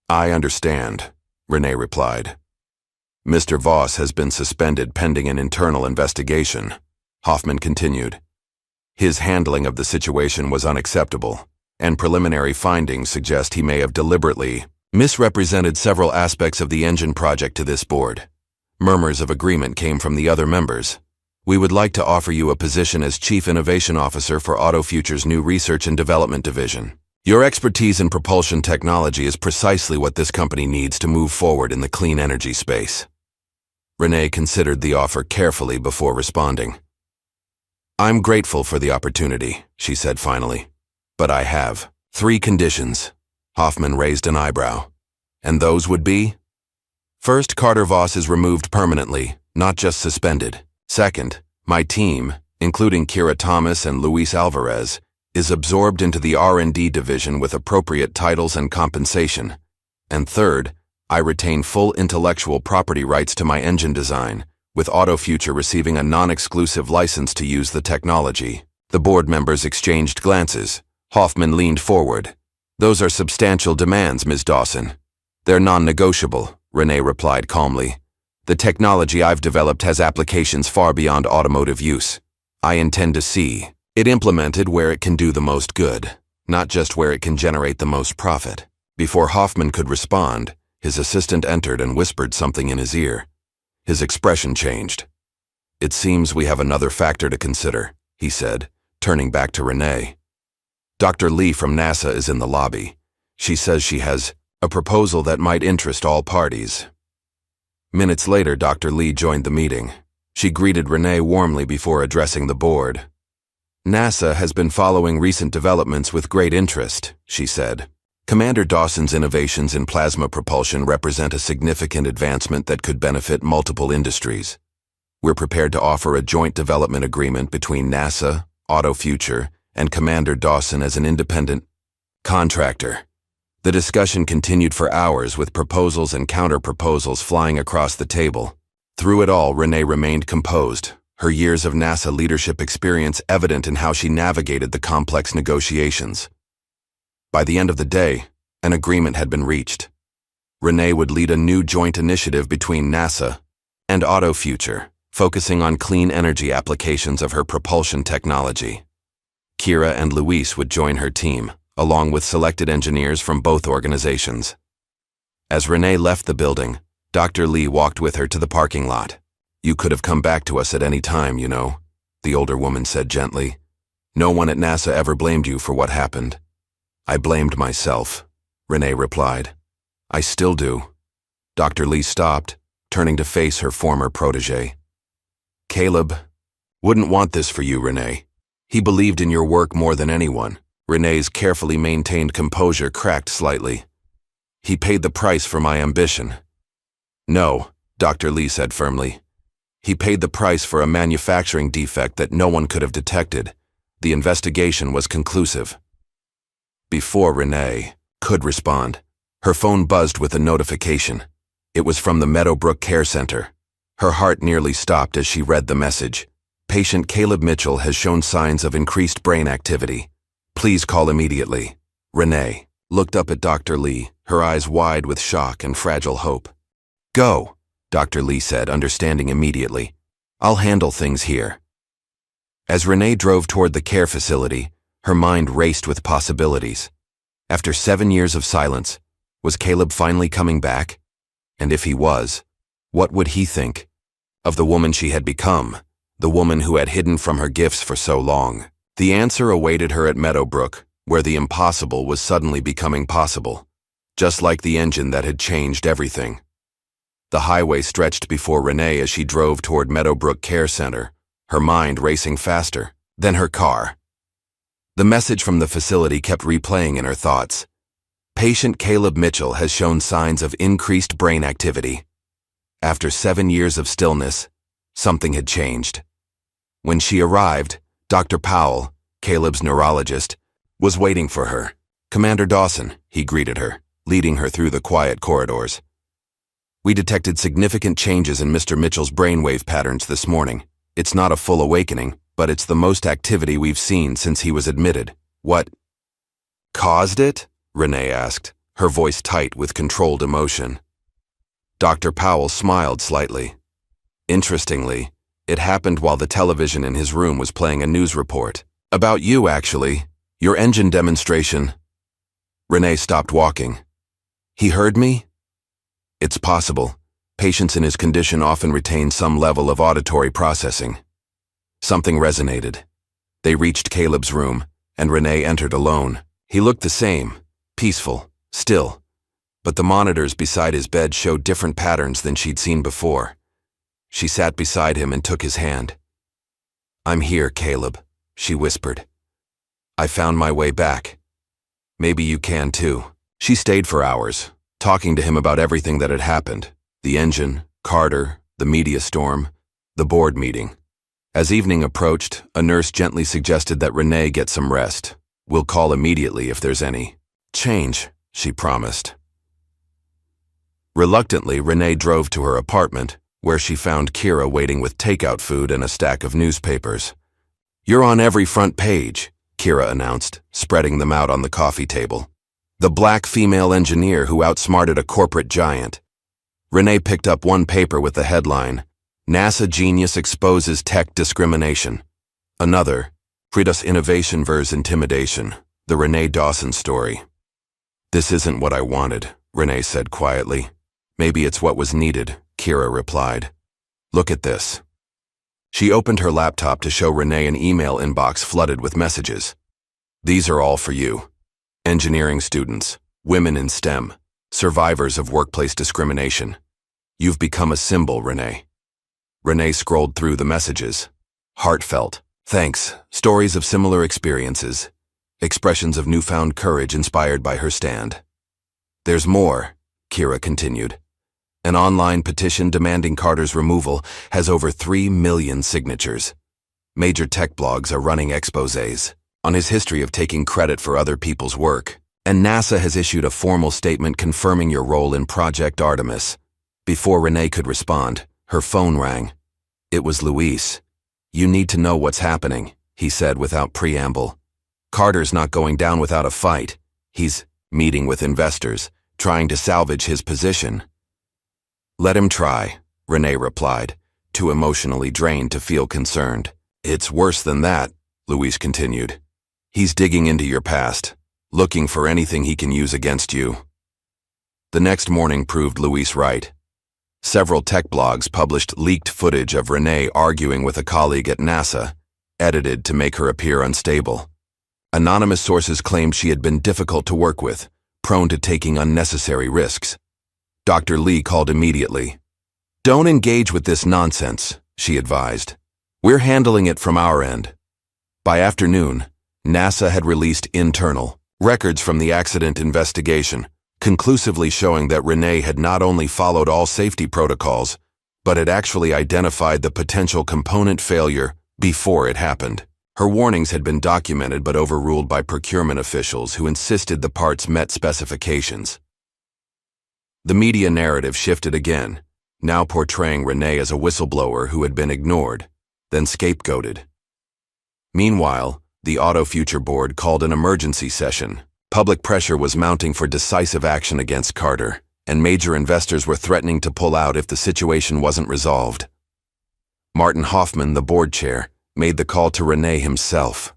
I understand, Renee replied. Mr. Voss has been suspended pending an internal investigation, Hoffman continued. His handling of the situation was unacceptable, and preliminary findings suggest he may have deliberately misrepresented several aspects of the engine project to this board. Murmurs of agreement came from the other members. We would like to offer you a position as Chief Innovation Officer for AutoFuture's new Research and Development Division. Your expertise in propulsion technology is precisely what this company needs to move forward in the clean energy space. Renee considered the offer carefully before responding. I'm grateful for the opportunity, she said finally. But I have 3 conditions. Hoffman raised an eyebrow. And those would be? First, Carter Voss is removed permanently, not just suspended. Second, my team, including Kira Thomas and Luis Alvarez, is absorbed into the R&D division with appropriate titles and compensation. And third, I retain full intellectual property rights to my engine design, with AutoFuture receiving a non-exclusive license to use the technology. The board members exchanged glances. Hoffman leaned forward. Those are substantial demands, Ms. Dawson. They're non-negotiable, Renee replied calmly. The technology I've developed has applications far beyond automotive use. I intend to see it implemented where it can do the most good, not just where it can generate the most profit. Before Hoffman could respond, his assistant entered and whispered something in his ear. His expression changed. It seems we have another factor to consider, he said, turning back to Renee. Dr. Lee from NASA is in the lobby. She says she has a proposal that might interest all parties. Minutes later, Dr. Lee joined the meeting. She greeted Renee warmly before addressing the board. NASA has been following recent developments with great interest, she said. Commander Dawson's innovations in plasma propulsion represent a significant advancement that could benefit multiple industries. We're prepared to offer a joint development agreement between NASA, AutoFuture, and Commander Dawson as an independent contractor. The discussion continued for hours with proposals and counter-proposals flying across the table. Through it all, Renee remained composed, her years of NASA leadership experience evident in how she navigated the complex negotiations. By the end of the day, an agreement had been reached. Renee would lead a new joint initiative between NASA and AutoFuture, focusing on clean energy applications of her propulsion technology. Kira and Luis would join her team, along with selected engineers from both organizations. As Renee left the building, Dr. Lee walked with her to the parking lot. "You could have come back to us at any time, you know," the older woman said gently. "No one at NASA ever blamed you for what happened." "I blamed myself," Renee replied. "I still do." Dr. Lee stopped, turning to face her former protege. "Caleb wouldn't want this for you, Renee. He believed in your work more than anyone." Renee's carefully maintained composure cracked slightly. "He paid the price for my ambition." "No," Dr. Lee said firmly. "He paid the price for a manufacturing defect that no one could have detected. The investigation was conclusive." Before Renee could respond, her phone buzzed with a notification. It was from the Meadowbrook Care Center. Her heart nearly stopped as she read the message. "Patient Caleb Mitchell has shown signs of increased brain activity. Please call immediately." Renee looked up at Dr. Lee, her eyes wide with shock and fragile hope. "Go," Dr. Lee said, understanding immediately. "I'll handle things here." As Renee drove toward the care facility, her mind raced with possibilities. After 7 years of silence, was Caleb finally coming back? And if he was, what would he think of the woman she had become, the woman who had hidden from her gifts for so long? The answer awaited her at Meadowbrook, where the impossible was suddenly becoming possible, just like the engine that had changed everything. The highway stretched before Renee as she drove toward Meadowbrook Care Center, her mind racing faster than her car. The message from the facility kept replaying in her thoughts. Patient Caleb Mitchell has shown signs of increased brain activity. After 7 years of stillness, something had changed. When she arrived, Dr. Powell, Caleb's neurologist, was waiting for her. "Commander Dawson," he greeted her, leading her through the quiet corridors. "We detected significant changes in Mr. Mitchell's brainwave patterns this morning. It's not a full awakening, but it's the most activity we've seen since he was admitted. What caused it?" Renee asked, her voice tight with controlled emotion. Dr. Powell smiled slightly. "Interestingly, it happened while the television in his room was playing a news report. About you, actually. Your engine demonstration." Renee stopped walking. "He heard me?" "It's possible. Patients in his condition often retain some level of auditory processing." Something resonated. They reached Caleb's room, and Renee entered alone. He looked the same, peaceful, still, but the monitors beside his bed showed different patterns than she'd seen before. She sat beside him and took his hand. "I'm here, Caleb," she whispered. "I found my way back. Maybe you can too." She stayed for hours, talking to him about everything that had happened: the engine, Carter, the media storm, the board meeting. As evening approached, a nurse gently suggested that Renee get some rest. "We'll call immediately if there's any change," she promised. Reluctantly, Renee drove to her apartment, where she found Kira waiting with takeout food and a stack of newspapers. "You're on every front page," Kira announced, spreading them out on the coffee table. "The black female engineer who outsmarted a corporate giant." Renee picked up one paper with the headline, "NASA Genius Exposes Tech Discrimination." Another, "Frida's Innovation vs. Intimidation, the Renee Dawson story." "This isn't what I wanted," Renee said quietly. "Maybe it's what was needed," Kira replied. "Look at this." She opened her laptop to show Renee an email inbox flooded with messages. "These are all for you. Engineering students, Women in STEM, survivors of workplace discrimination. You've become a symbol, Renee. Renee scrolled through the messages. Heartfelt. Thanks. Stories of similar experiences. Expressions of newfound courage inspired by her stand. There's more, Kira continued. An online petition demanding Carter's removal has over 3 million signatures. Major tech blogs are running exposés on his history of taking credit for other people's work. And NASA has issued a formal statement confirming your role in Project Artemis. Before Renee could respond, her phone rang. It was Luis. You need to know what's happening, he said without preamble. Carter's not going down without a fight. He's meeting with investors, trying to salvage his position. Let him try, Renee replied, too emotionally drained to feel concerned. It's worse than that, Luis continued. He's digging into your past, looking for anything he can use against you. The next morning proved Luis right. Several tech blogs published leaked footage of Renee arguing with a colleague at NASA, edited to make her appear unstable. Anonymous sources claimed she had been difficult to work with, prone to taking unnecessary risks. Dr. Lee called immediately. Don't engage with this nonsense, she advised. We're handling it from our end. By afternoon, NASA had released internal records from the accident investigation, conclusively showing that Renee had not only followed all safety protocols, but had actually identified the potential component failure before it happened. Her warnings had been documented but overruled by procurement officials who insisted the parts met specifications. The media narrative shifted again, now portraying Renee as a whistleblower who had been ignored, then scapegoated. Meanwhile, the Auto Future Board called an emergency session. Public pressure was mounting for decisive action against Carter, and major investors were threatening to pull out if the situation wasn't resolved. Martin Hoffman, the board chair, made the call to Renee himself.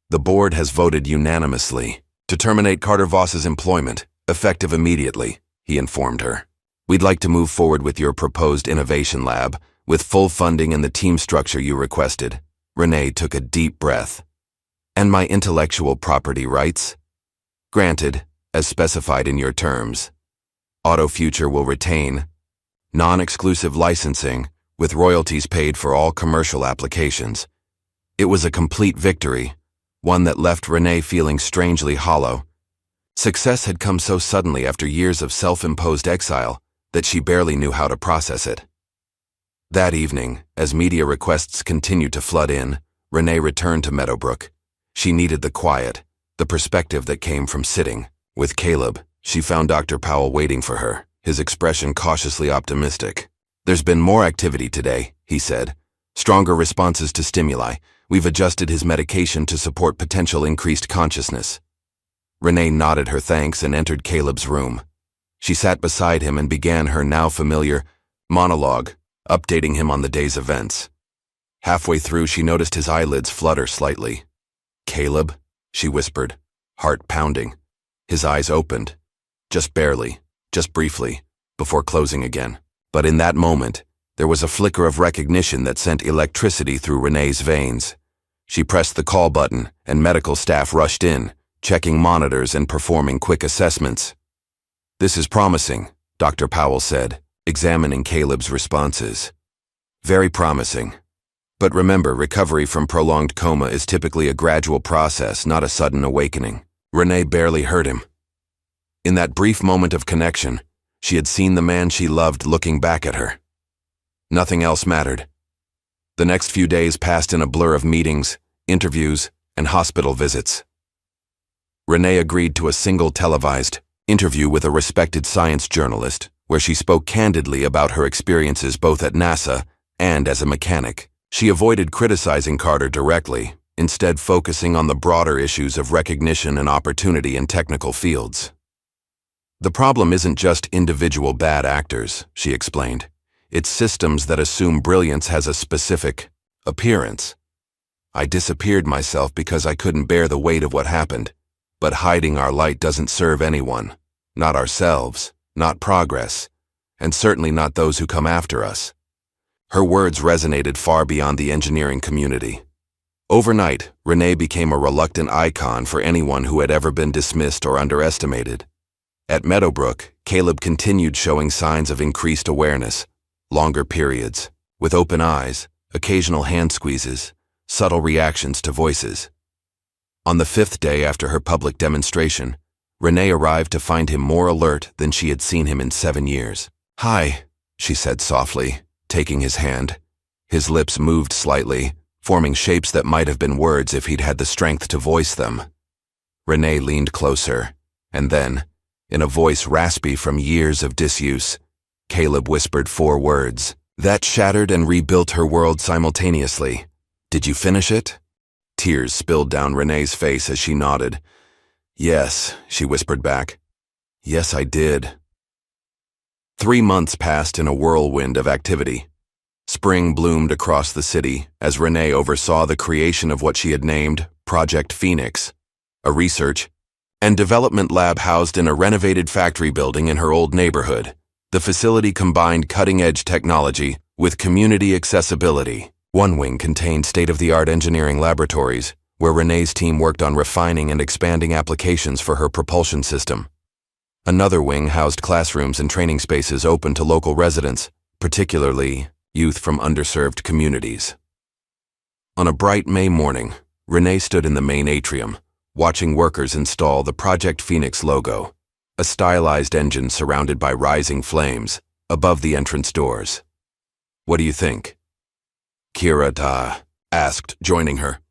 The board has voted unanimously to terminate Carter Voss's employment, effective immediately, he informed her. We'd like to move forward with your proposed innovation lab, with full funding and the team structure you requested. Renee took a deep breath. And my intellectual property rights? Granted, as specified in your terms. Auto Future will retain non-exclusive licensing with royalties paid for all commercial applications. It was a complete victory, one that left Renee feeling strangely hollow. Success had come so suddenly after years of self-imposed exile that she barely knew how to process it. That evening, as media requests continued to flood in, Renee returned to Meadowbrook. She needed the quiet, the perspective that came from sitting with Caleb. She found Dr. Powell waiting for her, his expression cautiously optimistic. There's been more activity today, he said. Stronger responses to stimuli. We've adjusted his medication to support potential increased consciousness. Renee nodded her thanks and entered Caleb's room. She sat beside him and began her now familiar monologue, updating him on the day's events. Halfway through, she noticed his eyelids flutter slightly. Caleb, she whispered, heart pounding. His eyes opened, just barely, just briefly, before closing again. But in that moment, there was a flicker of recognition that sent electricity through Renee's veins. She pressed the call button, and medical staff rushed in, checking monitors and performing quick assessments. This is promising, Dr. Powell said, examining Caleb's responses. Very promising. But remember, recovery from prolonged coma is typically a gradual process, not a sudden awakening. Renee barely heard him. In that brief moment of connection, she had seen the man she loved looking back at her. Nothing else mattered. The next few days passed in a blur of meetings, interviews, and hospital visits. Renee agreed to a single televised interview with a respected science journalist, where she spoke candidly about her experiences both at NASA and as a mechanic. She avoided criticizing Carter directly, instead focusing on the broader issues of recognition and opportunity in technical fields. The problem isn't just individual bad actors, she explained. It's systems that assume brilliance has a specific appearance. I disappeared myself because I couldn't bear the weight of what happened, but hiding our light doesn't serve anyone, not ourselves, not progress, and certainly not those who come after us. Her words resonated far beyond the engineering community. Overnight, Renee became a reluctant icon for anyone who had ever been dismissed or underestimated. At Meadowbrook, Caleb continued showing signs of increased awareness, longer periods, with open eyes, occasional hand squeezes, subtle reactions to voices. On the 5th day after her public demonstration, Renee arrived to find him more alert than she had seen him in 7 years. "Hi," she said softly, taking his hand. His lips moved slightly, forming shapes that might have been words if he'd had the strength to voice them. Renee leaned closer, and then, in a voice raspy from years of disuse, Caleb whispered 4 words that shattered and rebuilt her world simultaneously. "Did you finish it?" Tears spilled down Renee's face as she nodded. "Yes," she whispered back. "Yes, I did." 3 months passed in a whirlwind of activity. Spring bloomed across the city as Renee oversaw the creation of what she had named Project Phoenix, a research and development lab housed in a renovated factory building in her old neighborhood. The facility combined cutting-edge technology with community accessibility. One wing contained state-of-the-art engineering laboratories, where Renee's team worked on refining and expanding applications for her propulsion system. Another wing housed classrooms and training spaces open to local residents, particularly youth from underserved communities. On a bright May morning, Renee stood in the main atrium, watching workers install the Project Phoenix logo, a stylized engine surrounded by rising flames, above the entrance doors. "What do you think?" Kira asked, joining her.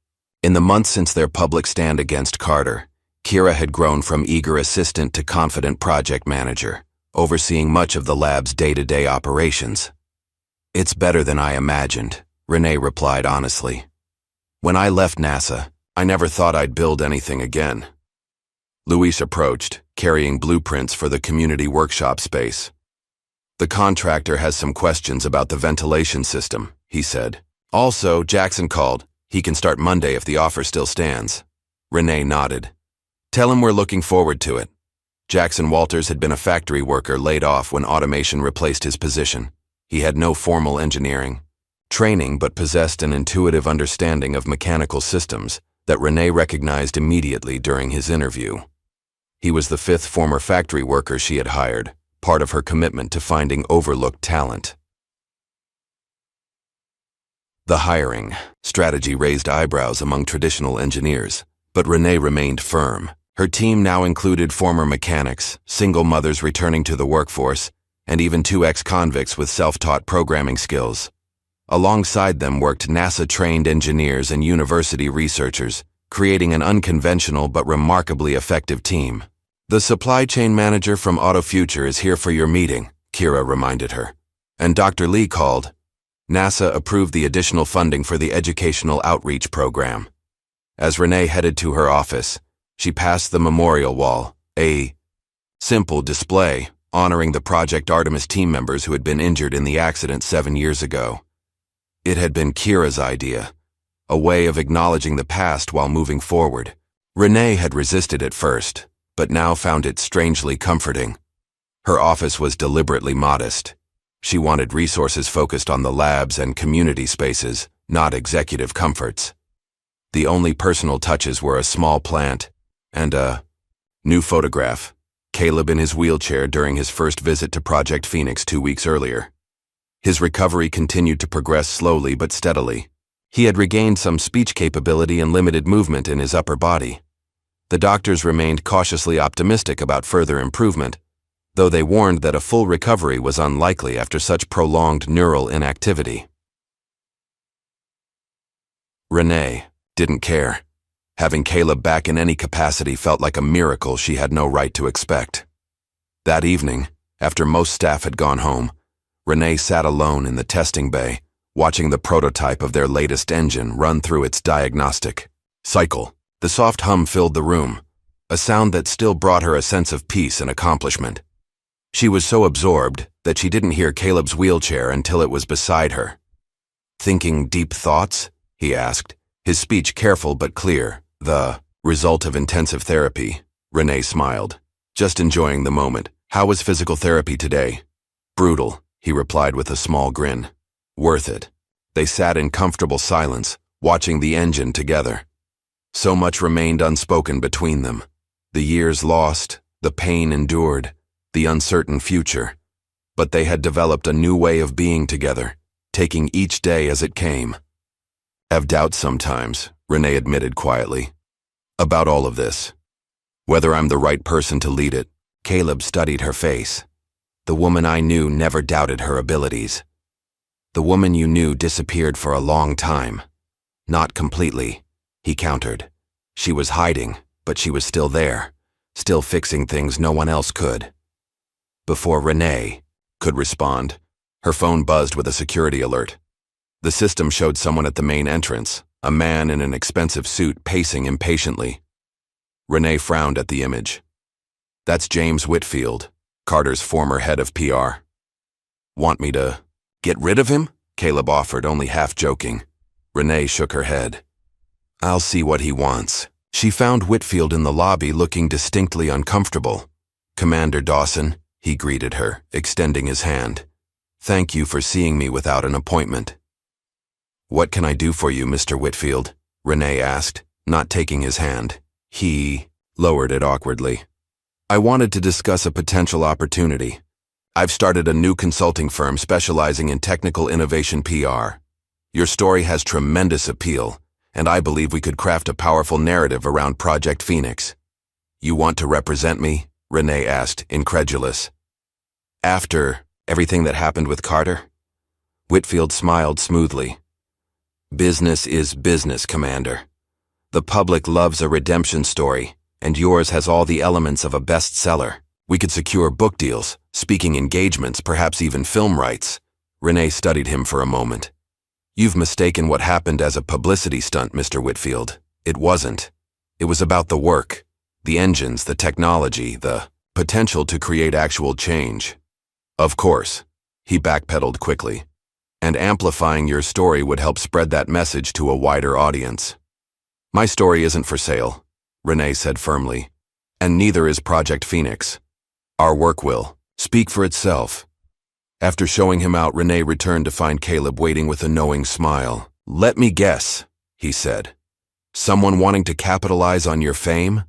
In the months since their public stand against Carter, Kira had grown from eager assistant to confident project manager, overseeing much of the lab's day-to-day operations. "It's better than I imagined," Renee replied honestly. "When I left NASA, I never thought I'd build anything again." Luis approached, carrying blueprints for the community workshop space. "The contractor has some questions about the ventilation system," he said. "Also, Jackson called. He can start Monday if the offer still stands." Renee nodded. "Tell him we're looking forward to it." Jackson Walters had been a factory worker laid off when automation replaced his position. He had no formal engineering training but possessed an intuitive understanding of mechanical systems that Renee recognized immediately during his interview. He was the 5th former factory worker she had hired, part of her commitment to finding overlooked talent. The hiring strategy raised eyebrows among traditional engineers, but Renee remained firm. Her team now included former mechanics, single mothers returning to the workforce, and even 2 ex-convicts with self-taught programming skills. Alongside them worked NASA-trained engineers and university researchers, creating an unconventional but remarkably effective team. "The supply chain manager from AutoFuture is here for your meeting," Kira reminded her. "And Dr. Lee called. NASA approved the additional funding for the educational outreach program." As Renee headed to her office, she passed the memorial wall, a simple display honoring the Project Artemis team members who had been injured in the accident 7 years ago. It had been Kira's idea, a way of acknowledging the past while moving forward. Renee had resisted at first, but now found it strangely comforting. Her office was deliberately modest. She wanted resources focused on the labs and community spaces, not executive comforts. The only personal touches were a small plant and a new photograph, Caleb in his wheelchair during his first visit to Project Phoenix 2 weeks earlier. His recovery continued to progress slowly but steadily. He had regained some speech capability and limited movement in his upper body. The doctors remained cautiously optimistic about further improvement, though they warned that a full recovery was unlikely after such prolonged neural inactivity. Renee didn't care. Having Caleb back in any capacity felt like a miracle she had no right to expect. That evening, after most staff had gone home, Renee sat alone in the testing bay, watching the prototype of their latest engine run through its diagnostic cycle. The soft hum filled the room, a sound that still brought her a sense of peace and accomplishment. She was so absorbed that she didn't hear Caleb's wheelchair until it was beside her. "Thinking deep thoughts?" he asked, his speech careful but clear. "The result of intensive therapy," Renee smiled, just enjoying the moment. "How was physical therapy today?" "Brutal," he replied with a small grin. "Worth it." They sat in comfortable silence, watching the engine together. So much remained unspoken between them. The years lost, the pain endured, the uncertain future. But they had developed a new way of being together, taking each day as it came. "Have doubts sometimes," Renee admitted quietly. "About all of this. Whether I'm the right person to lead it." Caleb studied her face. "The woman I knew never doubted her abilities. The woman you knew disappeared for a long time." "Not completely," he countered. "She was hiding, but she was still there, still fixing things no one else could." Before Renee could respond, her phone buzzed with a security alert. The system showed someone at the main entrance, a man in an expensive suit pacing impatiently. Renee frowned at the image. "That's James Whitfield, Carter's former head of PR." "Want me to get rid of him?" Caleb offered, only half joking. Renee shook her head. "I'll see what he wants." She found Whitfield in the lobby looking distinctly uncomfortable. "Commander Dawson," he greeted her, extending his hand. "Thank you for seeing me without an appointment." "What can I do for you, Mr. Whitfield?" Renee asked, not taking his hand. He lowered it awkwardly. "I wanted to discuss a potential opportunity. I've started a new consulting firm specializing in technical innovation PR. Your story has tremendous appeal, and I believe we could craft a powerful narrative around Project Phoenix." "You want to represent me?" Renee asked, incredulous. "After everything that happened with Carter?" Whitfield smiled smoothly. "Business is business, Commander. The public loves a redemption story, and yours has all the elements of a bestseller. We could secure book deals, speaking engagements, perhaps even film rights." Renee studied him for a moment. "You've mistaken what happened as a publicity stunt, Mr. Whitfield. It wasn't. It was about the work, the engines, the technology, the potential to create actual change." "Of course," he backpedaled quickly. "And amplifying your story would help spread that message to a wider audience." "My story isn't for sale," Renee said firmly. "And neither is Project Phoenix. Our work will speak for itself." After showing him out, Renee returned to find Caleb waiting with a knowing smile. "Let me guess," he said. "Someone wanting to capitalize on your fame?"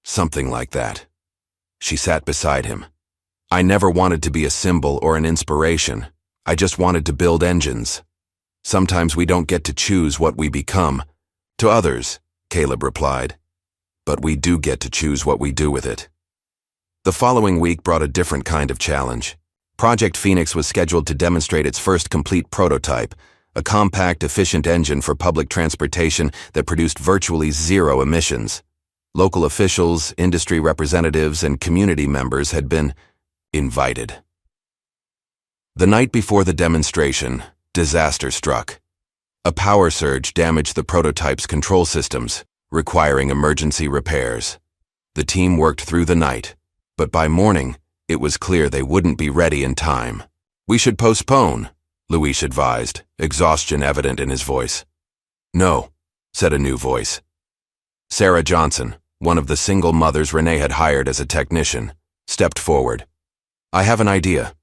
"Something like that." She sat beside him. "I never wanted to be a symbol or an inspiration. I just wanted to build engines. Sometimes we don't get to choose what we become." "To others," Caleb replied. "But we do get to choose what we do with it." The following week brought a different kind of challenge. Project Phoenix was scheduled to demonstrate its first complete prototype, a compact, efficient engine for public transportation that produced virtually zero emissions. Local officials, industry representatives, and community members had been invited. The night before the demonstration, disaster struck. A power surge damaged the prototype's control systems, requiring emergency repairs. The team worked through the night, but by morning, it was clear they wouldn't be ready in time. "We should postpone," Luis advised, exhaustion evident in his voice. "No," said a new voice. Sarah Johnson, one of the single mothers Renee had hired as a technician, stepped forward. "I have an idea."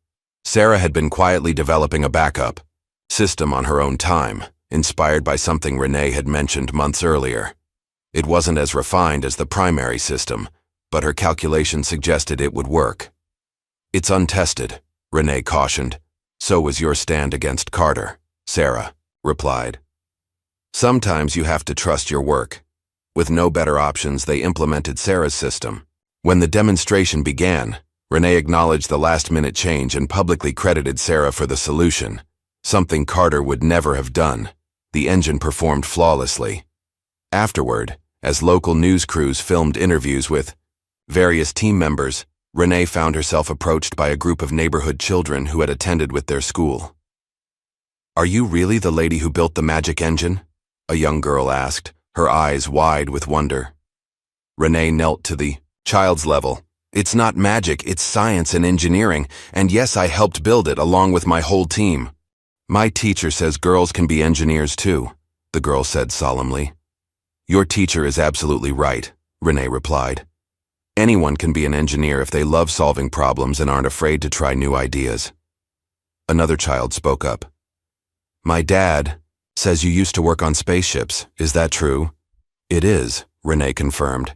Sarah had been quietly developing a backup system on her own time, inspired by something Renee had mentioned months earlier. It wasn't as refined as the primary system, but her calculations suggested it would work. "It's untested," Renee cautioned. "So was your stand against Carter," Sarah replied. "Sometimes you have to trust your work." With no better options, they implemented Sarah's system. When the demonstration began, Renee acknowledged the last-minute change and publicly credited Sarah for the solution, something Carter would never have done. The engine performed flawlessly. Afterward, as local news crews filmed interviews with various team members, Renee found herself approached by a group of neighborhood children who had attended with their school. "Are you really the lady who built the magic engine?" a young girl asked, her eyes wide with wonder. Renee knelt to the child's level. "It's not magic, it's science and engineering, and yes, I helped build it along with my whole team." "My teacher says girls can be engineers too," the girl said solemnly. "Your teacher is absolutely right," Renee replied. "Anyone can be an engineer if they love solving problems and aren't afraid to try new ideas." Another child spoke up. "My dad Says you used to work on spaceships. Is that true? It is, Renee confirmed.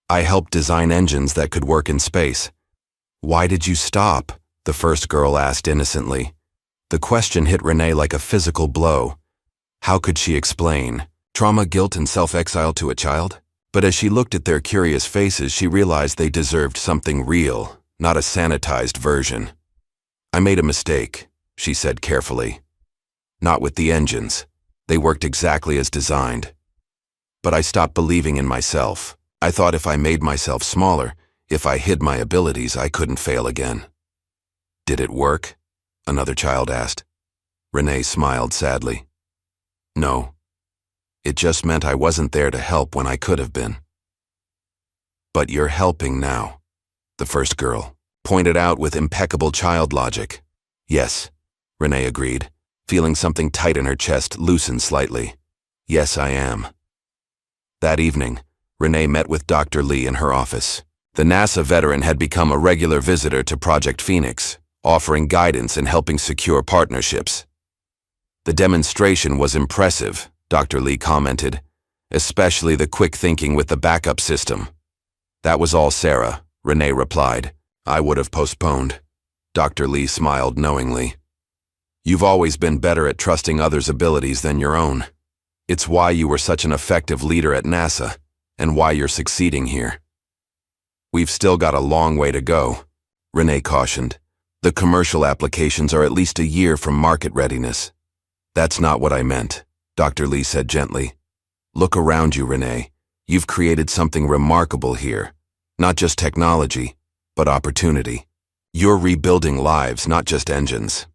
I helped design engines that could work in space. Why did you stop? The first girl asked innocently. The question hit Renee like a physical blow. How could she explain? Trauma, guilt, and self-exile to a child? But as she looked at their curious faces, she realized they deserved something real, not a sanitized version. I made a mistake, she said carefully. Not with the engines. They worked exactly as designed. But I stopped believing in myself. I thought if I made myself smaller, if I hid my abilities, I couldn't fail again. Did it work? Another child asked. Renee smiled sadly. No. It just meant I wasn't there to help when I could have been. But you're helping now, the first girl pointed out with impeccable child logic. Yes, Renee agreed, feeling something tight in her chest loosen slightly. Yes, I am. That evening, Renee met with Dr. Lee in her office. The NASA veteran had become a regular visitor to Project Phoenix, offering guidance and helping secure partnerships. The demonstration was impressive, Dr. Lee commented, especially the quick thinking with the backup system. That was all, Sarah, Renee replied. I would have postponed. Dr. Lee smiled knowingly. You've always been better at trusting others' abilities than your own. It's why you were such an effective leader at NASA, and why you're succeeding here. We've still got a long way to go, Renee cautioned. The commercial applications are at least a year from market readiness. That's not what I meant, Dr. Lee said gently. Look around you, Renee. You've created something remarkable here. Not just technology, but opportunity. You're rebuilding lives, not just engines.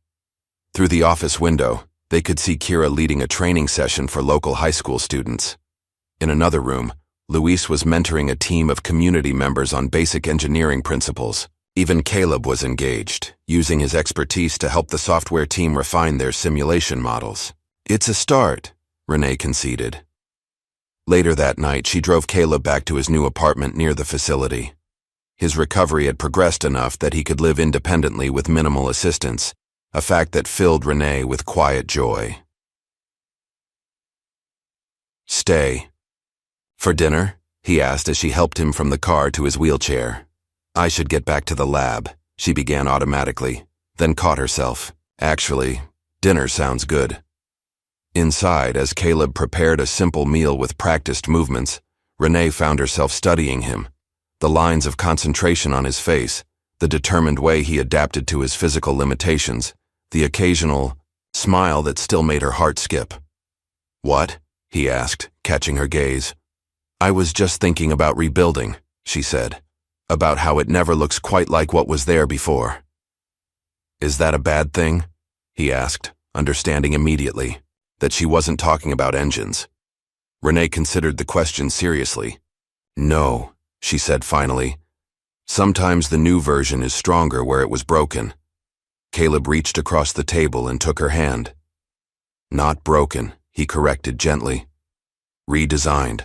Through the office window, they could see Kira leading a training session for local high school students. In another room, Luis was mentoring a team of community members on basic engineering principles. Even Caleb was engaged, using his expertise to help the software team refine their simulation models. It's a start, Renee conceded. Later that night, she drove Caleb back to his new apartment near the facility. His recovery had progressed enough that he could live independently with minimal assistance, a fact that filled Renee with quiet joy. Stay. For dinner? He asked as she helped him from the car to his wheelchair. I should get back to the lab, she began automatically, then caught herself. Actually, dinner sounds good. Inside, as Caleb prepared a simple meal with practiced movements, Renee found herself studying him. The lines of concentration on his face, the determined way he adapted to his physical limitations, the occasional smile that still made her heart skip. What? He asked, catching her gaze. I was just thinking about rebuilding, she said, about how it never looks quite like what was there before. Is that a bad thing? He asked, understanding immediately that she wasn't talking about engines. Renee considered the question seriously. No, she said finally. Sometimes the new version is stronger where it was broken. Caleb reached across the table and took her hand. Not broken, he corrected gently. Redesigned.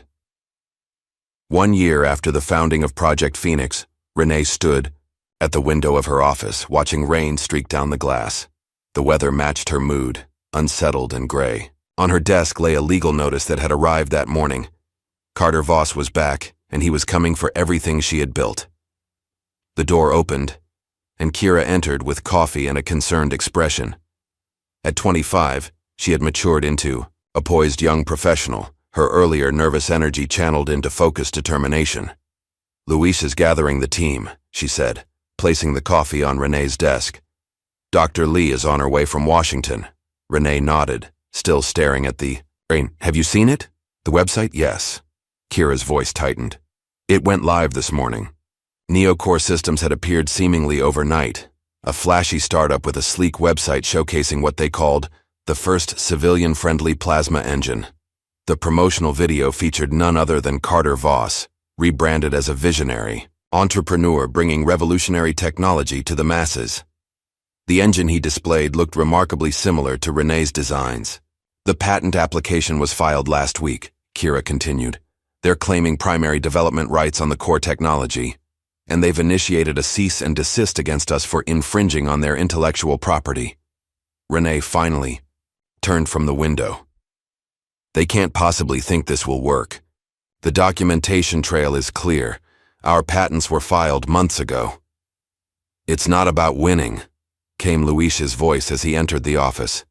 1 year after the founding of Project Phoenix, Renee stood at the window of her office, watching rain streak down the glass. The weather matched her mood, unsettled and gray. On her desk lay a legal notice that had arrived that morning. Carter Voss was back, and he was coming for everything she had built. The door opened, and Kira entered with coffee and a concerned expression. At 25, she had matured into a poised young professional, her earlier nervous energy channeled into focused determination. Luis is gathering the team, she said, placing the coffee on Renee's desk. Dr. Lee is on her way from Washington. Renee nodded, still staring at the brain. Have you seen it? The website? Yes. Kira's voice tightened. It went live this morning. Neocore Systems had appeared seemingly overnight, a flashy startup with a sleek website showcasing what they called the first civilian-friendly plasma engine. The promotional video featured none other than Carter Voss, rebranded as a visionary entrepreneur bringing revolutionary technology to the masses. The engine he displayed looked remarkably similar to Renee's designs. The patent application was filed last week, Kira continued. They're claiming primary development rights on the core technology, and they've initiated a cease and desist against us for infringing on their intellectual property. Renee finally turned from the window. They can't possibly think this will work. The documentation trail is clear. Our patents were filed months ago. It's not about winning, came Luis's voice as he entered the office.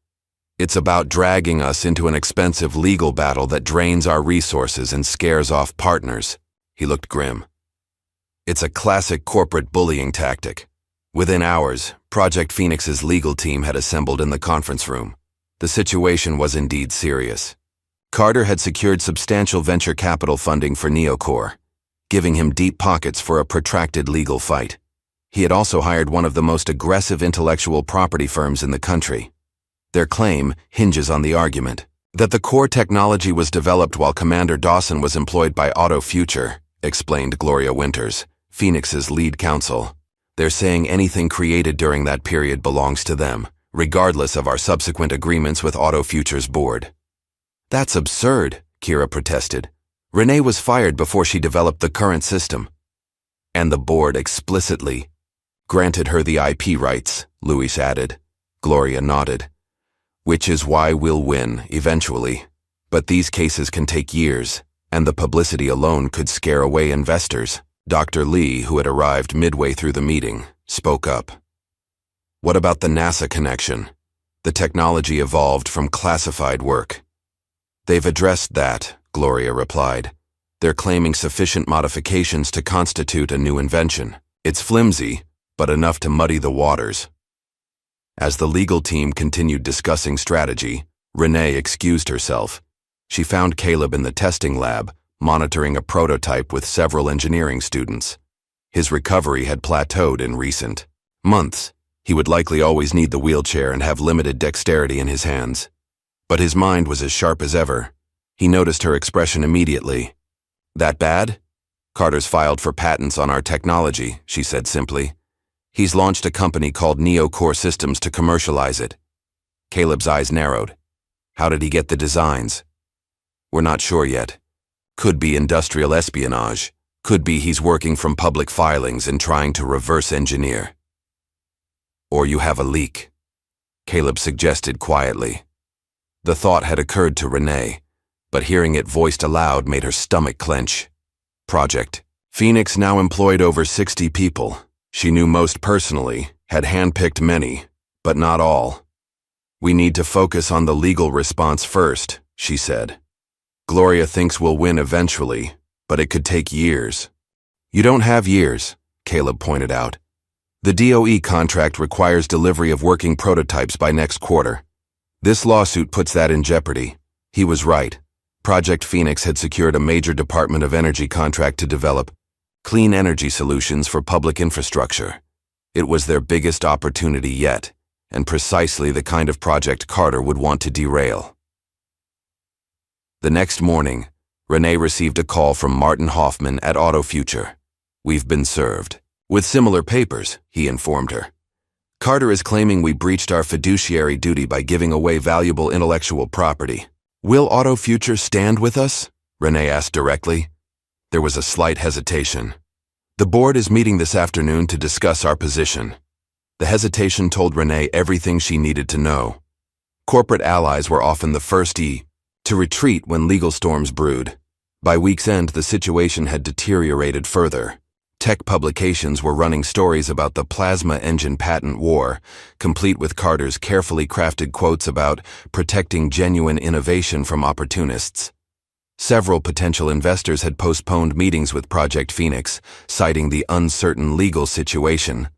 It's about dragging us into an expensive legal battle that drains our resources and scares off partners. He looked grim. It's a classic corporate bullying tactic. Within hours, Project Phoenix's legal team had assembled in the conference room. The situation was indeed serious. Carter had secured substantial venture capital funding for Neocore, giving him deep pockets for a protracted legal fight. He had also hired one of the most aggressive intellectual property firms in the country. Their claim hinges on the argument that the core technology was developed while Commander Dawson was employed by Auto Future, explained Gloria Winters, Phoenix's lead counsel. They're saying anything created during that period belongs to them, regardless of our subsequent agreements with Auto Future's board. That's absurd, Kira protested. Renee was fired before she developed the current system. And the board explicitly granted her the IP rights, Luis added. Gloria nodded. Which is why we'll win, eventually. But these cases can take years, and the publicity alone could scare away investors. Dr. Lee, who had arrived midway through the meeting, spoke up. What about the NASA connection? The technology evolved from classified work. They've addressed that, Gloria replied. They're claiming sufficient modifications to constitute a new invention. It's flimsy, but enough to muddy the waters. As the legal team continued discussing strategy, Renee excused herself. She found Caleb in the testing lab, monitoring a prototype with several engineering students. His recovery had plateaued in recent months. He would likely always need the wheelchair and have limited dexterity in his hands. But his mind was as sharp as ever. He noticed her expression immediately. That bad? Carter's filed for patents on our technology, she said simply. He's launched a company called Neocore Systems to commercialize it. Caleb's eyes narrowed. How did he get the designs? We're not sure yet. Could be industrial espionage. Could be he's working from public filings and trying to reverse engineer. Or you have a leak, Caleb suggested quietly. The thought had occurred to Renee, but hearing it voiced aloud made her stomach clench. Project Phoenix now employed over 60 people. She knew most personally, had handpicked many, but not all. We need to focus on the legal response first, she said. Gloria thinks we'll win eventually, but it could take years. You don't have years, Caleb pointed out. The DOE contract requires delivery of working prototypes by next quarter. This lawsuit puts that in jeopardy. He was right. Project Phoenix had secured a major Department of Energy contract to develop clean energy solutions for public infrastructure. It was their biggest opportunity yet, and precisely the kind of project Carter would want to derail. The next morning, Renee received a call from Martin Hoffman at Auto Future. We've been served with similar papers, he informed her. Carter is claiming we breached our fiduciary duty by giving away valuable intellectual property. Will Auto Future stand with us? Renee asked directly. There was a slight hesitation. The board is meeting this afternoon to discuss our position. The hesitation told Renee everything she needed to know. Corporate allies were often the first to retreat when legal storms brewed. By week's end, the situation had deteriorated further. Tech publications were running stories about the plasma engine patent war, complete with Carter's carefully crafted quotes about protecting genuine innovation from opportunists. Several potential investors had postponed meetings with Project Phoenix, citing the uncertain legal situation.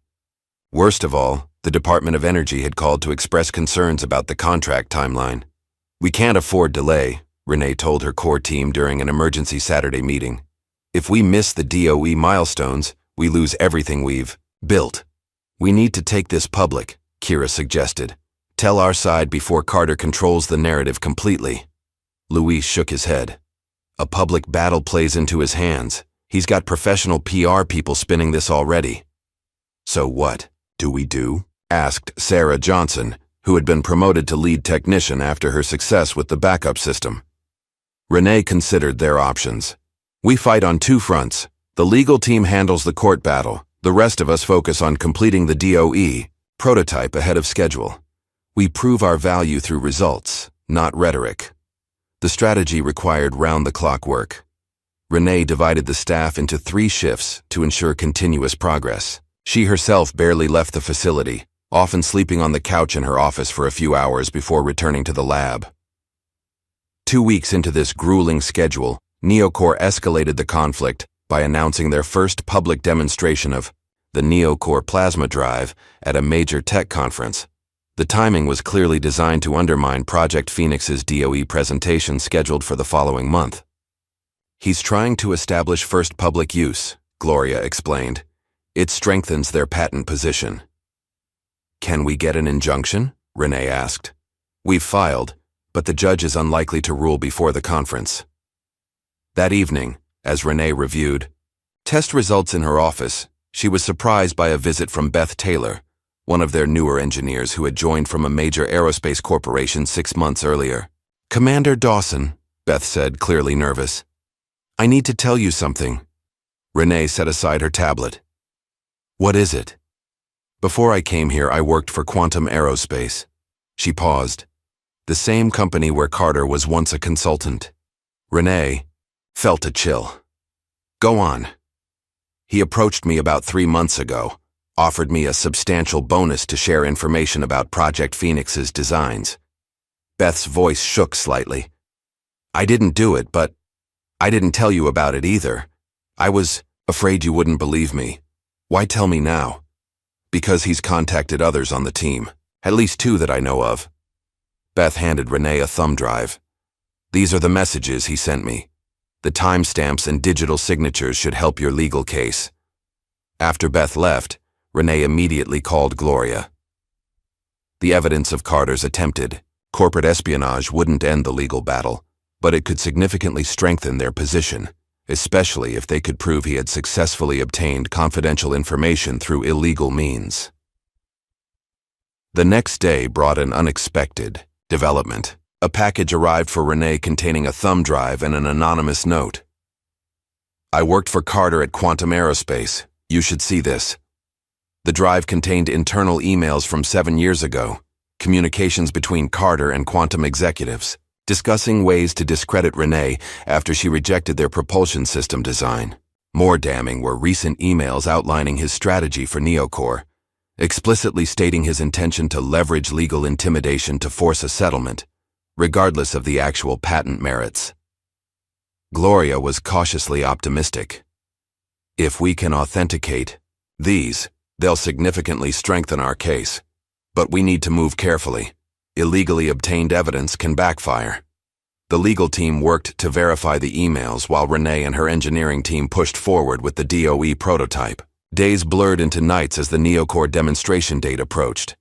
Worst of all, the Department of Energy had called to express concerns about the contract timeline. We can't afford delay, Renee told her core team during an emergency Saturday meeting. If we miss the DOE milestones, we lose everything we've built. We need to take this public, Kira suggested. Tell our side before Carter controls the narrative completely. Luis shook his head. A public battle plays into his hands. He's got professional PR people spinning this already. So what do we do? Asked Sarah Johnson, who had been promoted to lead technician after her success with the backup system. Renee considered their options. We fight on two fronts. The legal team handles the court battle. The rest of us focus on completing the DOE prototype ahead of schedule. We prove our value through results, not rhetoric. The strategy required round-the-clock work. Renee divided the staff into 3 shifts to ensure continuous progress. She herself barely left the facility, often sleeping on the couch in her office for a few hours before returning to the lab. 2 weeks into this grueling schedule, Neocore escalated the conflict by announcing their first public demonstration of the Neocore plasma drive at a major tech conference. The timing was clearly designed to undermine Project Phoenix's DOE presentation scheduled for the following month. "He's trying to establish first public use," Gloria explained. "It strengthens their patent position." "Can we get an injunction?" Renee asked. "We've filed, but the judge is unlikely to rule before the conference." That evening, as Renee reviewed test results in her office, she was surprised by a visit from Beth Taylor, one of their newer engineers who had joined from a major aerospace corporation 6 months earlier. "Commander Dawson," Beth said, clearly nervous. "I need to tell you something." Renee set aside her tablet. "What is it?" "Before I came here, I worked for Quantum Aerospace." She paused. "The same company where Carter was once a consultant." Renee felt a chill. "Go on." "He approached me about 3 months ago, offered me a substantial bonus to share information about Project Phoenix's designs." Beth's voice shook slightly. "I didn't do it, but I didn't tell you about it either. I was afraid you wouldn't believe me. Why tell me now?" "Because he's contacted others on the team, at least 2 that I know of." Beth handed Renee a thumb drive. "These are the messages he sent me. The timestamps and digital signatures should help your legal case." After Beth left, Renee immediately called Gloria. The evidence of Carter's attempted corporate espionage wouldn't end the legal battle, but it could significantly strengthen their position, especially if they could prove he had successfully obtained confidential information through illegal means. The next day brought an unexpected development. A package arrived for Renee containing a thumb drive and an anonymous note. "I worked for Carter at Quantum Aerospace. You should see this." The drive contained internal emails from 7 years ago, communications between Carter and Quantum executives, discussing ways to discredit Renee after she rejected their propulsion system design. More damning were recent emails outlining his strategy for Neocore, explicitly stating his intention to leverage legal intimidation to force a settlement, regardless of the actual patent merits. Gloria was cautiously optimistic. "If we can authenticate these, they'll significantly strengthen our case. But we need to move carefully. Illegally obtained evidence can backfire." The legal team worked to verify the emails while Renee and her engineering team pushed forward with the DOE prototype. Days blurred into nights as the Neocore demonstration date approached.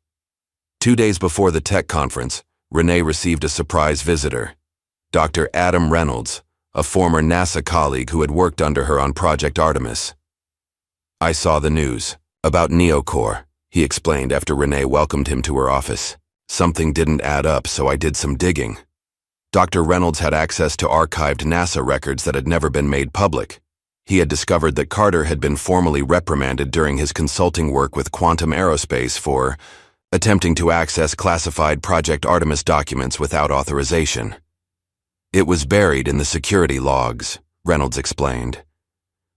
2 days before the tech conference, Renee received a surprise visitor, Dr. Adam Reynolds, a former NASA colleague who had worked under her on Project Artemis. "I saw the news about Neocore," he explained after Renee welcomed him to her office. "Something didn't add up, so I did some digging." Dr. Reynolds had access to archived NASA records that had never been made public. He had discovered that Carter had been formally reprimanded during his consulting work with Quantum Aerospace for attempting to access classified Project Artemis documents without authorization. "It was buried in the security logs," Reynolds explained.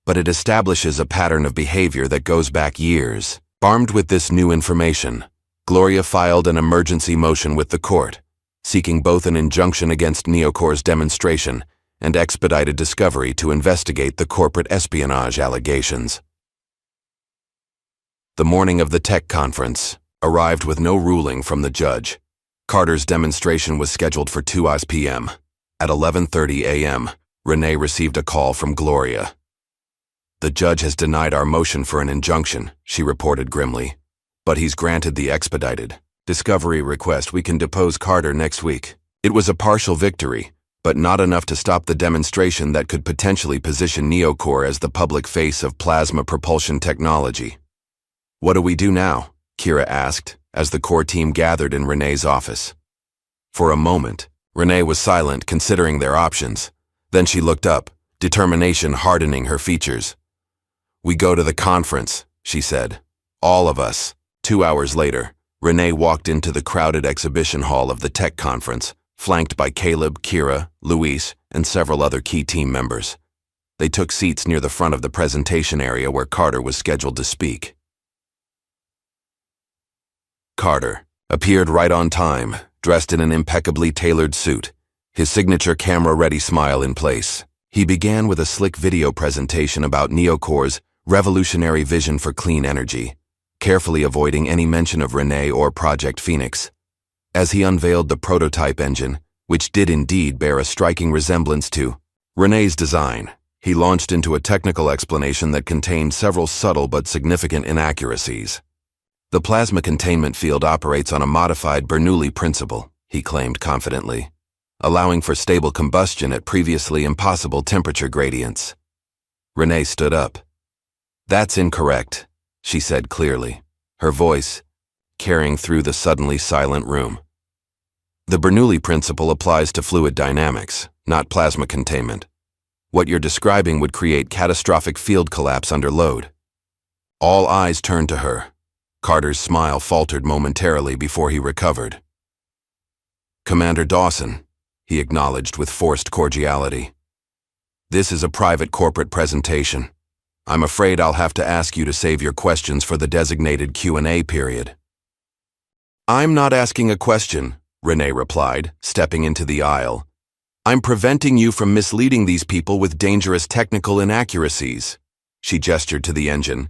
"But it establishes a pattern of behavior that goes back years." Armed with this new information, Gloria filed an emergency motion with the court, seeking both an injunction against Neocore's demonstration and expedited discovery to investigate the corporate espionage allegations. The morning of the tech conference arrived with no ruling from the judge. Carter's demonstration was scheduled for 2 p.m. At 11:30 a.m., Renee received a call from Gloria. "The judge has denied our motion for an injunction," she reported grimly. "But he's granted the expedited discovery request. We can depose Carter next week." It was a partial victory, but not enough to stop the demonstration that could potentially position Neocore as the public face of plasma propulsion technology. "What do we do now?" Kira asked as the core team gathered in Renee's office. For a moment, Renee was silent, considering their options. Then she looked up, determination hardening her features. "We go to the conference," she said. "All of us." 2 hours later, Renee walked into the crowded exhibition hall of the tech conference, flanked by Caleb, Kira, Luis, and several other key team members. They took seats near the front of the presentation area where Carter was scheduled to speak. Carter appeared right on time, dressed in an impeccably tailored suit, his signature camera-ready smile in place. He began with a slick video presentation about Neocore's revolutionary vision for clean energy, carefully avoiding any mention of Renee or Project Phoenix. As he unveiled the prototype engine, which did indeed bear a striking resemblance to Renee's design, he launched into a technical explanation that contained several subtle but significant inaccuracies. The plasma containment field operates on a modified Bernoulli principle, he claimed confidently, allowing for stable combustion at previously impossible temperature gradients. Renee stood up. "That's incorrect," she said clearly, her voice carrying through the suddenly silent room. "The Bernoulli principle applies to fluid dynamics, not plasma containment. What you're describing would create catastrophic field collapse under load." All eyes turned to her. Carter's smile faltered momentarily before he recovered. "Commander Dawson," he acknowledged with forced cordiality. "This is a private corporate presentation. I'm afraid I'll have to ask you to save your questions for the designated Q&A period." "I'm not asking a question," Renee replied, stepping into the aisle. "I'm preventing you from misleading these people with dangerous technical inaccuracies." She gestured to the engine.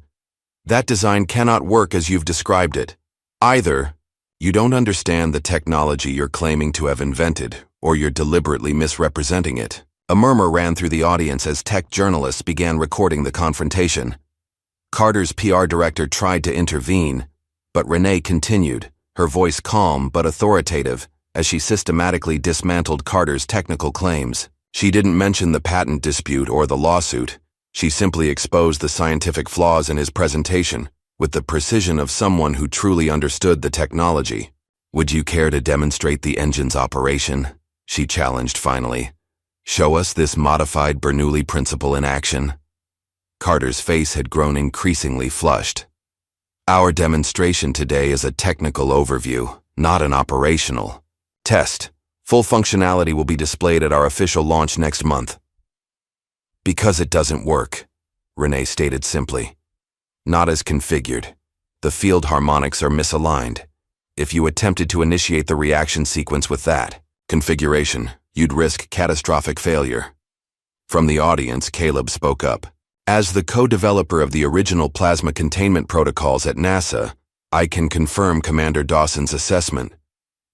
"That design cannot work as you've described it. Either you don't understand the technology you're claiming to have invented, or you're deliberately misrepresenting it." A murmur ran through the audience as tech journalists began recording the confrontation. Carter's PR director tried to intervene, but Renee continued, her voice calm but authoritative, as she systematically dismantled Carter's technical claims. She didn't mention the patent dispute or the lawsuit. She simply exposed the scientific flaws in his presentation, with the precision of someone who truly understood the technology. "Would you care to demonstrate the engine's operation?" she challenged finally. "Show us this modified Bernoulli principle in action." Carter's face had grown increasingly flushed. "Our demonstration today is a technical overview, not an operational test. Full functionality will be displayed at our official launch next month." "Because it doesn't work," Renee stated simply. "Not as configured. The field harmonics are misaligned. If you attempted to initiate the reaction sequence with that configuration, you'd risk catastrophic failure." From the audience, Caleb spoke up. "As the co-developer of the original plasma containment protocols at NASA, I can confirm Commander Dawson's assessment.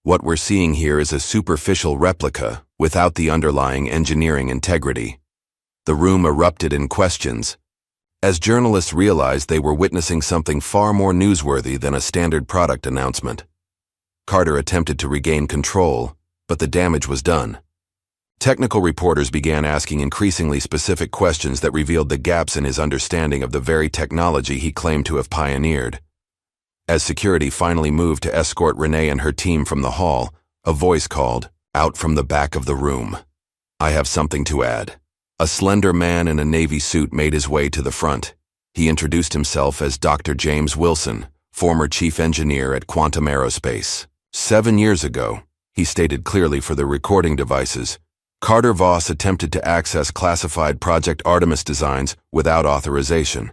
What we're seeing here is a superficial replica without the underlying engineering integrity." The room erupted in questions, as journalists realized they were witnessing something far more newsworthy than a standard product announcement. Carter attempted to regain control, but the damage was done. Technical reporters began asking increasingly specific questions that revealed the gaps in his understanding of the very technology he claimed to have pioneered. As security finally moved to escort Renee and her team from the hall, a voice called out from the back of the room. "I have something to add." A slender man in a Navy suit made his way to the front. He introduced himself as Dr. James Wilson, former chief engineer at Quantum Aerospace. 7 years ago, he stated clearly for the recording devices, Carter Voss attempted to access classified Project Artemis designs without authorization.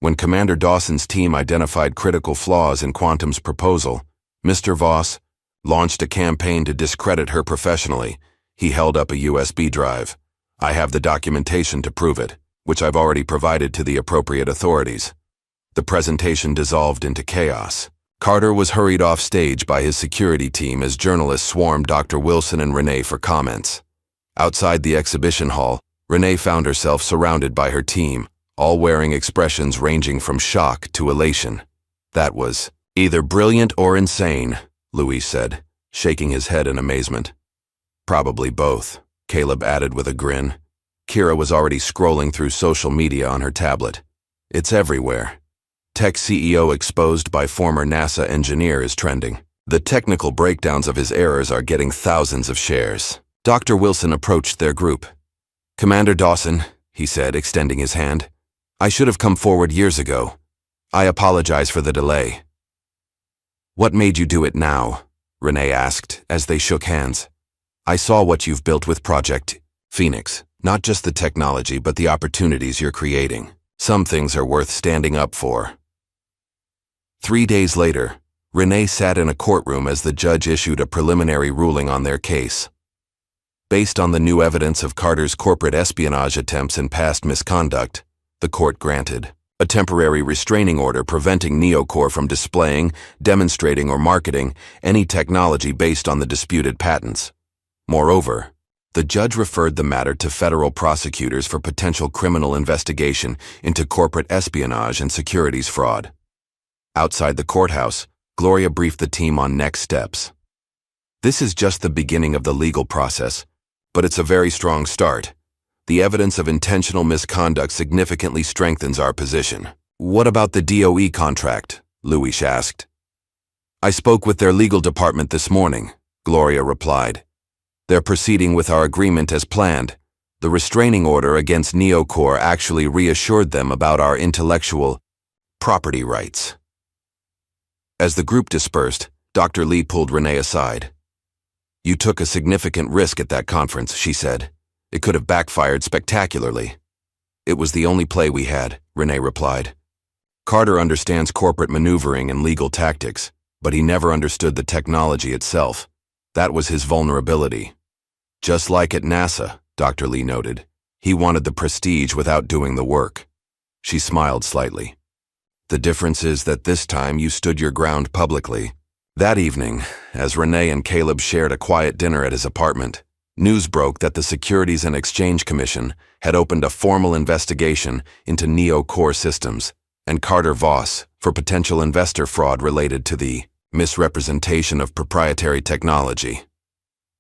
When Commander Dawson's team identified critical flaws in Quantum's proposal, Mr. Voss launched a campaign to discredit her professionally. He held up a USB drive. I have the documentation to prove it, which I've already provided to the appropriate authorities. The presentation dissolved into chaos. Carter was hurried off stage by his security team as journalists swarmed Dr. Wilson and Renee for comments. Outside the exhibition hall, Renee found herself surrounded by her team, all wearing expressions ranging from shock to elation. "That was either brilliant or insane," Luis said, shaking his head in amazement. "Probably both," Caleb added with a grin. Kira was already scrolling through social media on her tablet. "It's everywhere. Tech CEO exposed by former NASA engineer is trending. The technical breakdowns of his errors are getting thousands of shares." Dr. Wilson approached their group. "Commander Dawson," he said, extending his hand, "I should have come forward years ago. I apologize for the delay." "What made you do it now?" Renee asked as they shook hands. I saw what you've built with Project Phoenix. Not just the technology, but the opportunities you're creating. Some things are worth standing up for. 3 days later, Renee sat in a courtroom as the judge issued a preliminary ruling on their case. Based on the new evidence of Carter's corporate espionage attempts and past misconduct, the court granted a temporary restraining order preventing Neocore from displaying, demonstrating, or marketing any technology based on the disputed patents. Moreover, the judge referred the matter to federal prosecutors for potential criminal investigation into corporate espionage and securities fraud. Outside the courthouse, Gloria briefed the team on next steps. This is just the beginning of the legal process, but it's a very strong start. The evidence of intentional misconduct significantly strengthens our position. What about the DOE contract? Luis asked. I spoke with their legal department this morning, Gloria replied. They're proceeding with our agreement as planned. The restraining order against Neocore actually reassured them about our intellectual property rights. As the group dispersed, Dr. Lee pulled Renee aside. You took a significant risk at that conference, she said. It could have backfired spectacularly. It was the only play we had, Renee replied. Carter understands corporate maneuvering and legal tactics, but he never understood the technology itself. That was his vulnerability. Just like at NASA, Dr. Lee noted, he wanted the prestige without doing the work. She smiled slightly. The difference is that this time you stood your ground publicly. That evening, as Renee and Caleb shared a quiet dinner at his apartment, news broke that the Securities and Exchange Commission had opened a formal investigation into Neocore Systems and Carter Voss for potential investor fraud related to the misrepresentation of proprietary technology.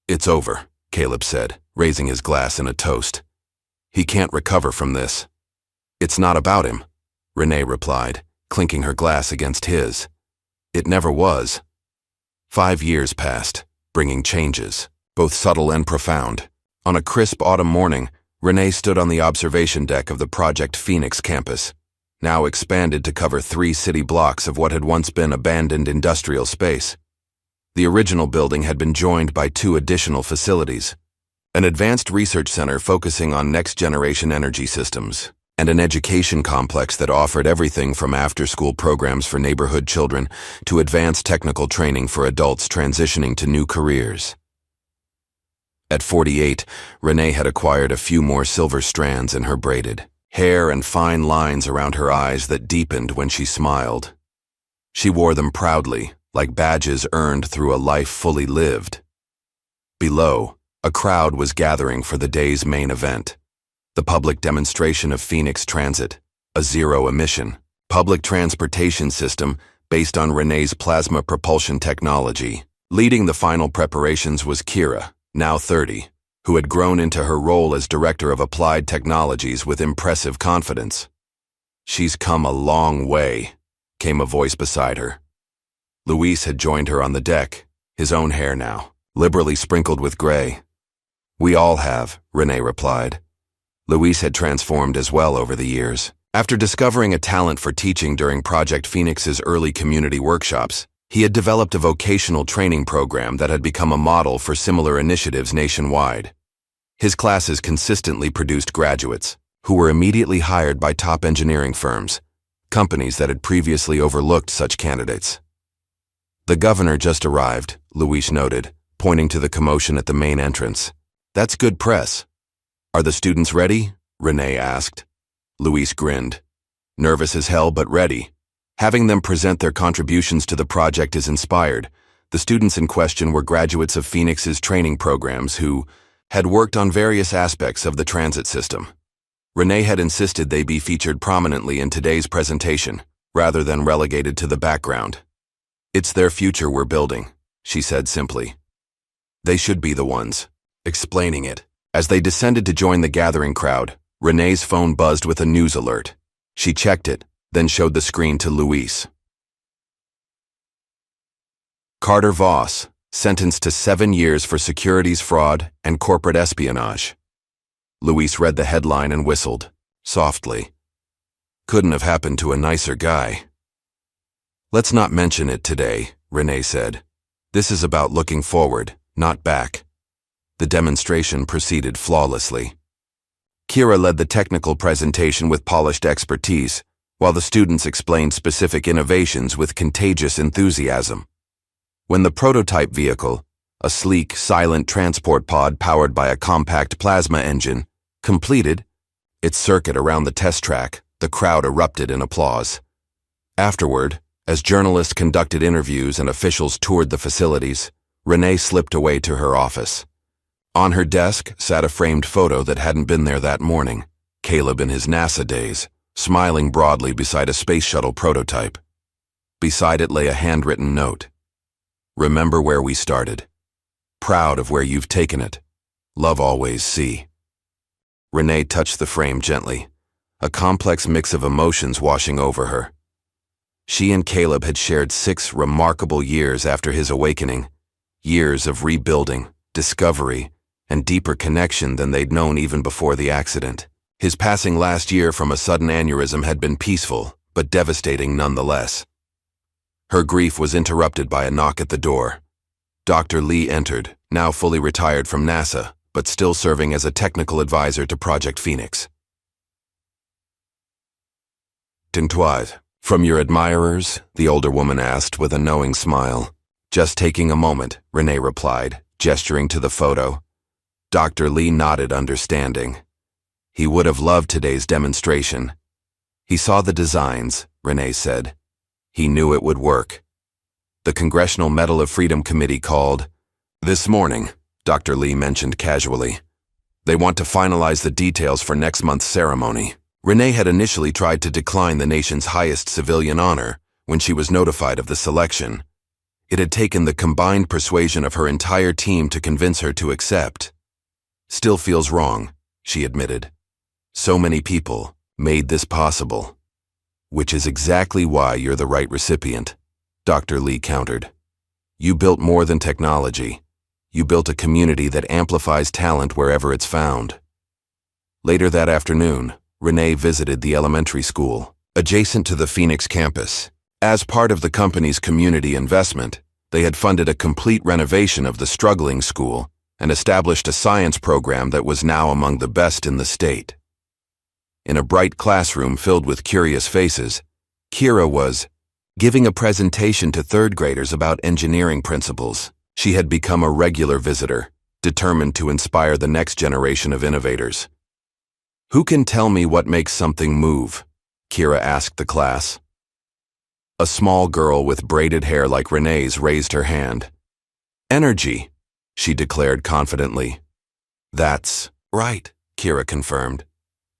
It's over, Caleb said, raising his glass in a toast. He can't recover from this. It's not about him, Renee replied, clinking her glass against his. It never was. 5 years passed, bringing changes, both subtle and profound. On a crisp autumn morning, Renee stood on the observation deck of the Project Phoenix campus, now expanded to cover 3 city blocks of what had once been abandoned industrial space. The original building had been joined by 2 additional facilities, an advanced research center focusing on next-generation energy systems, and an education complex that offered everything from after-school programs for neighborhood children to advanced technical training for adults transitioning to new careers. At 48, Renee had acquired a few more silver strands in her braided hair and fine lines around her eyes that deepened when she smiled. She wore them proudly, like badges earned through a life fully lived. Below, a crowd was gathering for the day's main event, the public demonstration of Phoenix Transit, a zero-emission, public transportation system based on Renee's plasma propulsion technology. Leading the final preparations was Kira, now 30, who had grown into her role as Director of Applied Technologies with impressive confidence. She's come a long way, came a voice beside her. Luis had joined her on the deck, his own hair now, liberally sprinkled with gray. We all have, Renee replied. Luis had transformed as well over the years. After discovering a talent for teaching during Project Phoenix's early community workshops, he had developed a vocational training program that had become a model for similar initiatives nationwide. His classes consistently produced graduates, who were immediately hired by top engineering firms, companies that had previously overlooked such candidates. The governor just arrived, Luis noted, pointing to the commotion at the main entrance. That's good press. Are the students ready? Renee asked. Luis grinned. Nervous as hell, but ready. Having them present their contributions to the project is inspired. The students in question were graduates of Phoenix's training programs who had worked on various aspects of the transit system. Renee had insisted they be featured prominently in today's presentation, rather than relegated to the background. It's their future we're building, she said simply. They should be the ones explaining it. As they descended to join the gathering crowd, Renee's phone buzzed with a news alert. She checked it, then showed the screen to Luis. Carter Voss, sentenced to 7 years for securities fraud and corporate espionage. Luis read the headline and whistled, softly. Couldn't have happened to a nicer guy. Let's not mention it today, Renee said. This is about looking forward, not back. The demonstration proceeded flawlessly. Kira led the technical presentation with polished expertise, while the students explained specific innovations with contagious enthusiasm. When the prototype vehicle, a sleek, silent transport pod powered by a compact plasma engine, completed its circuit around the test track, the crowd erupted in applause. Afterward, as journalists conducted interviews and officials toured the facilities, Renee slipped away to her office. On her desk sat a framed photo that hadn't been there that morning, Caleb in his NASA days, smiling broadly beside a space shuttle prototype. Beside it lay a handwritten note. "Remember where we started. Proud of where you've taken it. Love always, C." Renee touched the frame gently, a complex mix of emotions washing over her. She and Caleb had shared 6 remarkable years after his awakening, years of rebuilding, discovery, and deeper connection than they'd known even before the accident. His passing last year from a sudden aneurysm had been peaceful, but devastating nonetheless. Her grief was interrupted by a knock at the door. Dr. Lee entered, now fully retired from NASA, but still serving as a technical advisor to Project Phoenix. "Tintoise, from your admirers?" the older woman asked with a knowing smile. "Just taking a moment," Renee replied, gesturing to the photo. Dr. Lee nodded understanding. He would have loved today's demonstration. He saw the designs, Renee said. He knew it would work. The Congressional Medal of Freedom Committee called. "This morning," Dr. Lee mentioned casually. "They want to finalize the details for next month's ceremony." Renee had initially tried to decline the nation's highest civilian honor when she was notified of the selection. It had taken the combined persuasion of her entire team to convince her to accept. "Still feels wrong," she admitted. "So many people made this possible." "Which is exactly why you're the right recipient," Dr. Lee countered. "You built more than technology. You built a community that amplifies talent wherever it's found." Later that afternoon, Renee visited the elementary school, adjacent to the Phoenix campus. As part of the company's community investment, they had funded a complete renovation of the struggling school and established a science program that was now among the best in the state. In a bright classroom filled with curious faces, Kira was giving a presentation to third graders about engineering principles. She had become a regular visitor, determined to inspire the next generation of innovators. "Who can tell me what makes something move?" Kira asked the class. A small girl with braided hair like Renee's raised her hand. "Energy," she declared confidently. "That's right," Kira confirmed.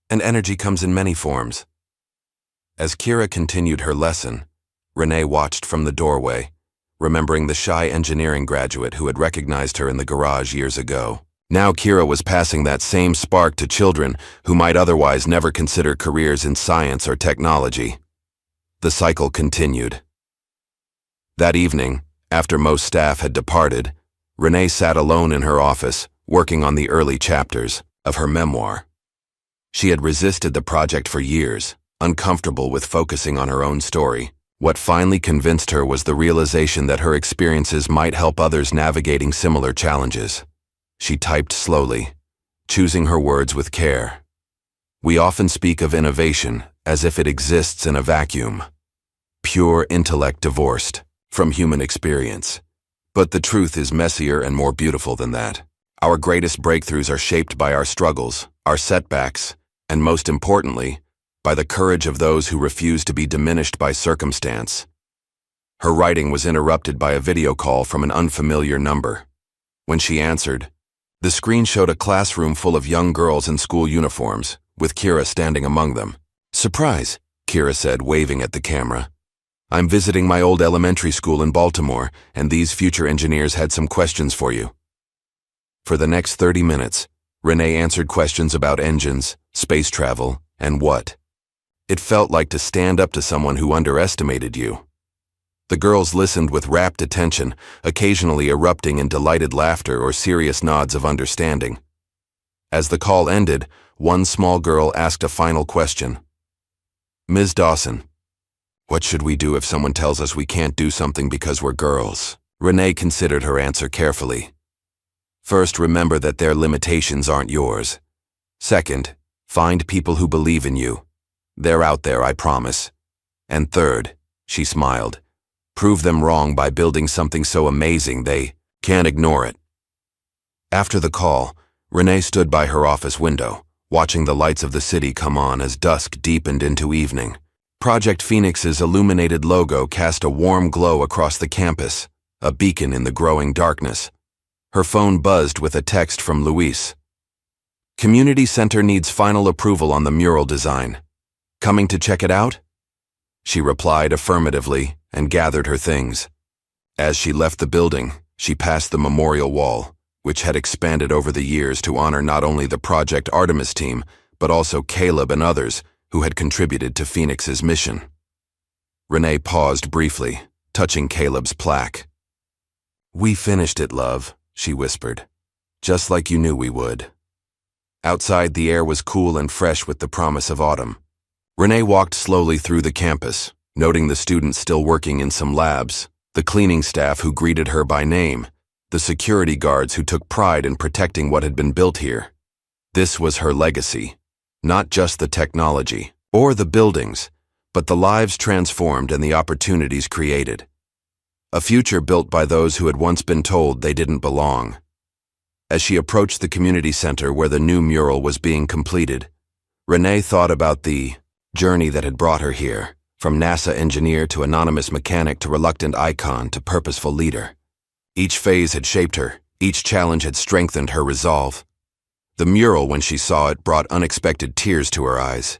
"And energy comes in many forms." As Kira continued her lesson, Renee watched from the doorway, remembering the shy engineering graduate who had recognized her in the garage years ago. Now Kira was passing that same spark to children who might otherwise never consider careers in science or technology. The cycle continued. That evening, after most staff had departed, Renee sat alone in her office, working on the early chapters of her memoir. She had resisted the project for years, uncomfortable with focusing on her own story. What finally convinced her was the realization that her experiences might help others navigating similar challenges. She typed slowly, choosing her words with care. "We often speak of innovation as if it exists in a vacuum. Pure intellect divorced from human experience. But the truth is messier and more beautiful than that. Our greatest breakthroughs are shaped by our struggles, our setbacks, and most importantly, by the courage of those who refuse to be diminished by circumstance." Her writing was interrupted by a video call from an unfamiliar number. When she answered, the screen showed a classroom full of young girls in school uniforms, with Kira standing among them. "Surprise," Kira said, waving at the camera. "I'm visiting my old elementary school in Baltimore, and these future engineers had some questions for you." For the next 30 minutes, Renee answered questions about engines, space travel, and what. It felt like to stand up to someone who underestimated you. The girls listened with rapt attention, occasionally erupting in delighted laughter or serious nods of understanding. As the call ended, one small girl asked a final question. "Ms. Dawson, what should we do if someone tells us we can't do something because we're girls?" Renee considered her answer carefully. First, remember that their limitations aren't yours. Second, find people who believe in you. They're out there, I promise. And third, she smiled, prove them wrong by building something so amazing they can't ignore it. After the call, Renee stood by her office window, watching the lights of the city come on as dusk deepened into evening. Project Phoenix's illuminated logo cast a warm glow across the campus, a beacon in the growing darkness. Her phone buzzed with a text from Luis. Community Center needs final approval on the mural design. Coming to check it out? She replied affirmatively and gathered her things. As she left the building, she passed the memorial wall, which had expanded over the years to honor not only the Project Artemis team, but also Caleb and others who had contributed to Phoenix's mission. Renee paused briefly, touching Caleb's plaque. "We finished it, love," she whispered. "Just like you knew we would." Outside, the air was cool and fresh with the promise of autumn. Renee walked slowly through the campus, noting the students still working in some labs, the cleaning staff who greeted her by name, the security guards who took pride in protecting what had been built here. This was her legacy, not just the technology or the buildings, but the lives transformed and the opportunities created. A future built by those who had once been told they didn't belong. As she approached the community center where the new mural was being completed, Renee thought about the journey that had brought her here, from NASA engineer to anonymous mechanic to reluctant icon to purposeful leader. Each phase had shaped her, each challenge had strengthened her resolve. The mural, when she saw it, brought unexpected tears to her eyes.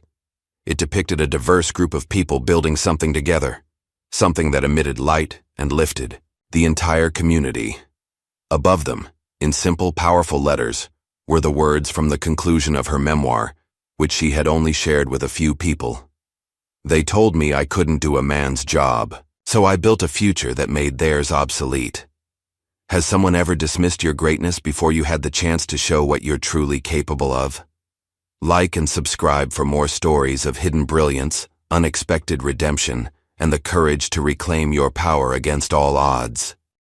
It depicted a diverse group of people building something together, something that emitted light and lifted the entire community. Above them, in simple, powerful letters, were the words from the conclusion of her memoir, which she had only shared with a few people. "They told me I couldn't do a man's job, so I built a future that made theirs obsolete." Has someone ever dismissed your greatness before you had the chance to show what you're truly capable of? Like and subscribe for more stories of hidden brilliance, unexpected redemption, and the courage to reclaim your power against all odds.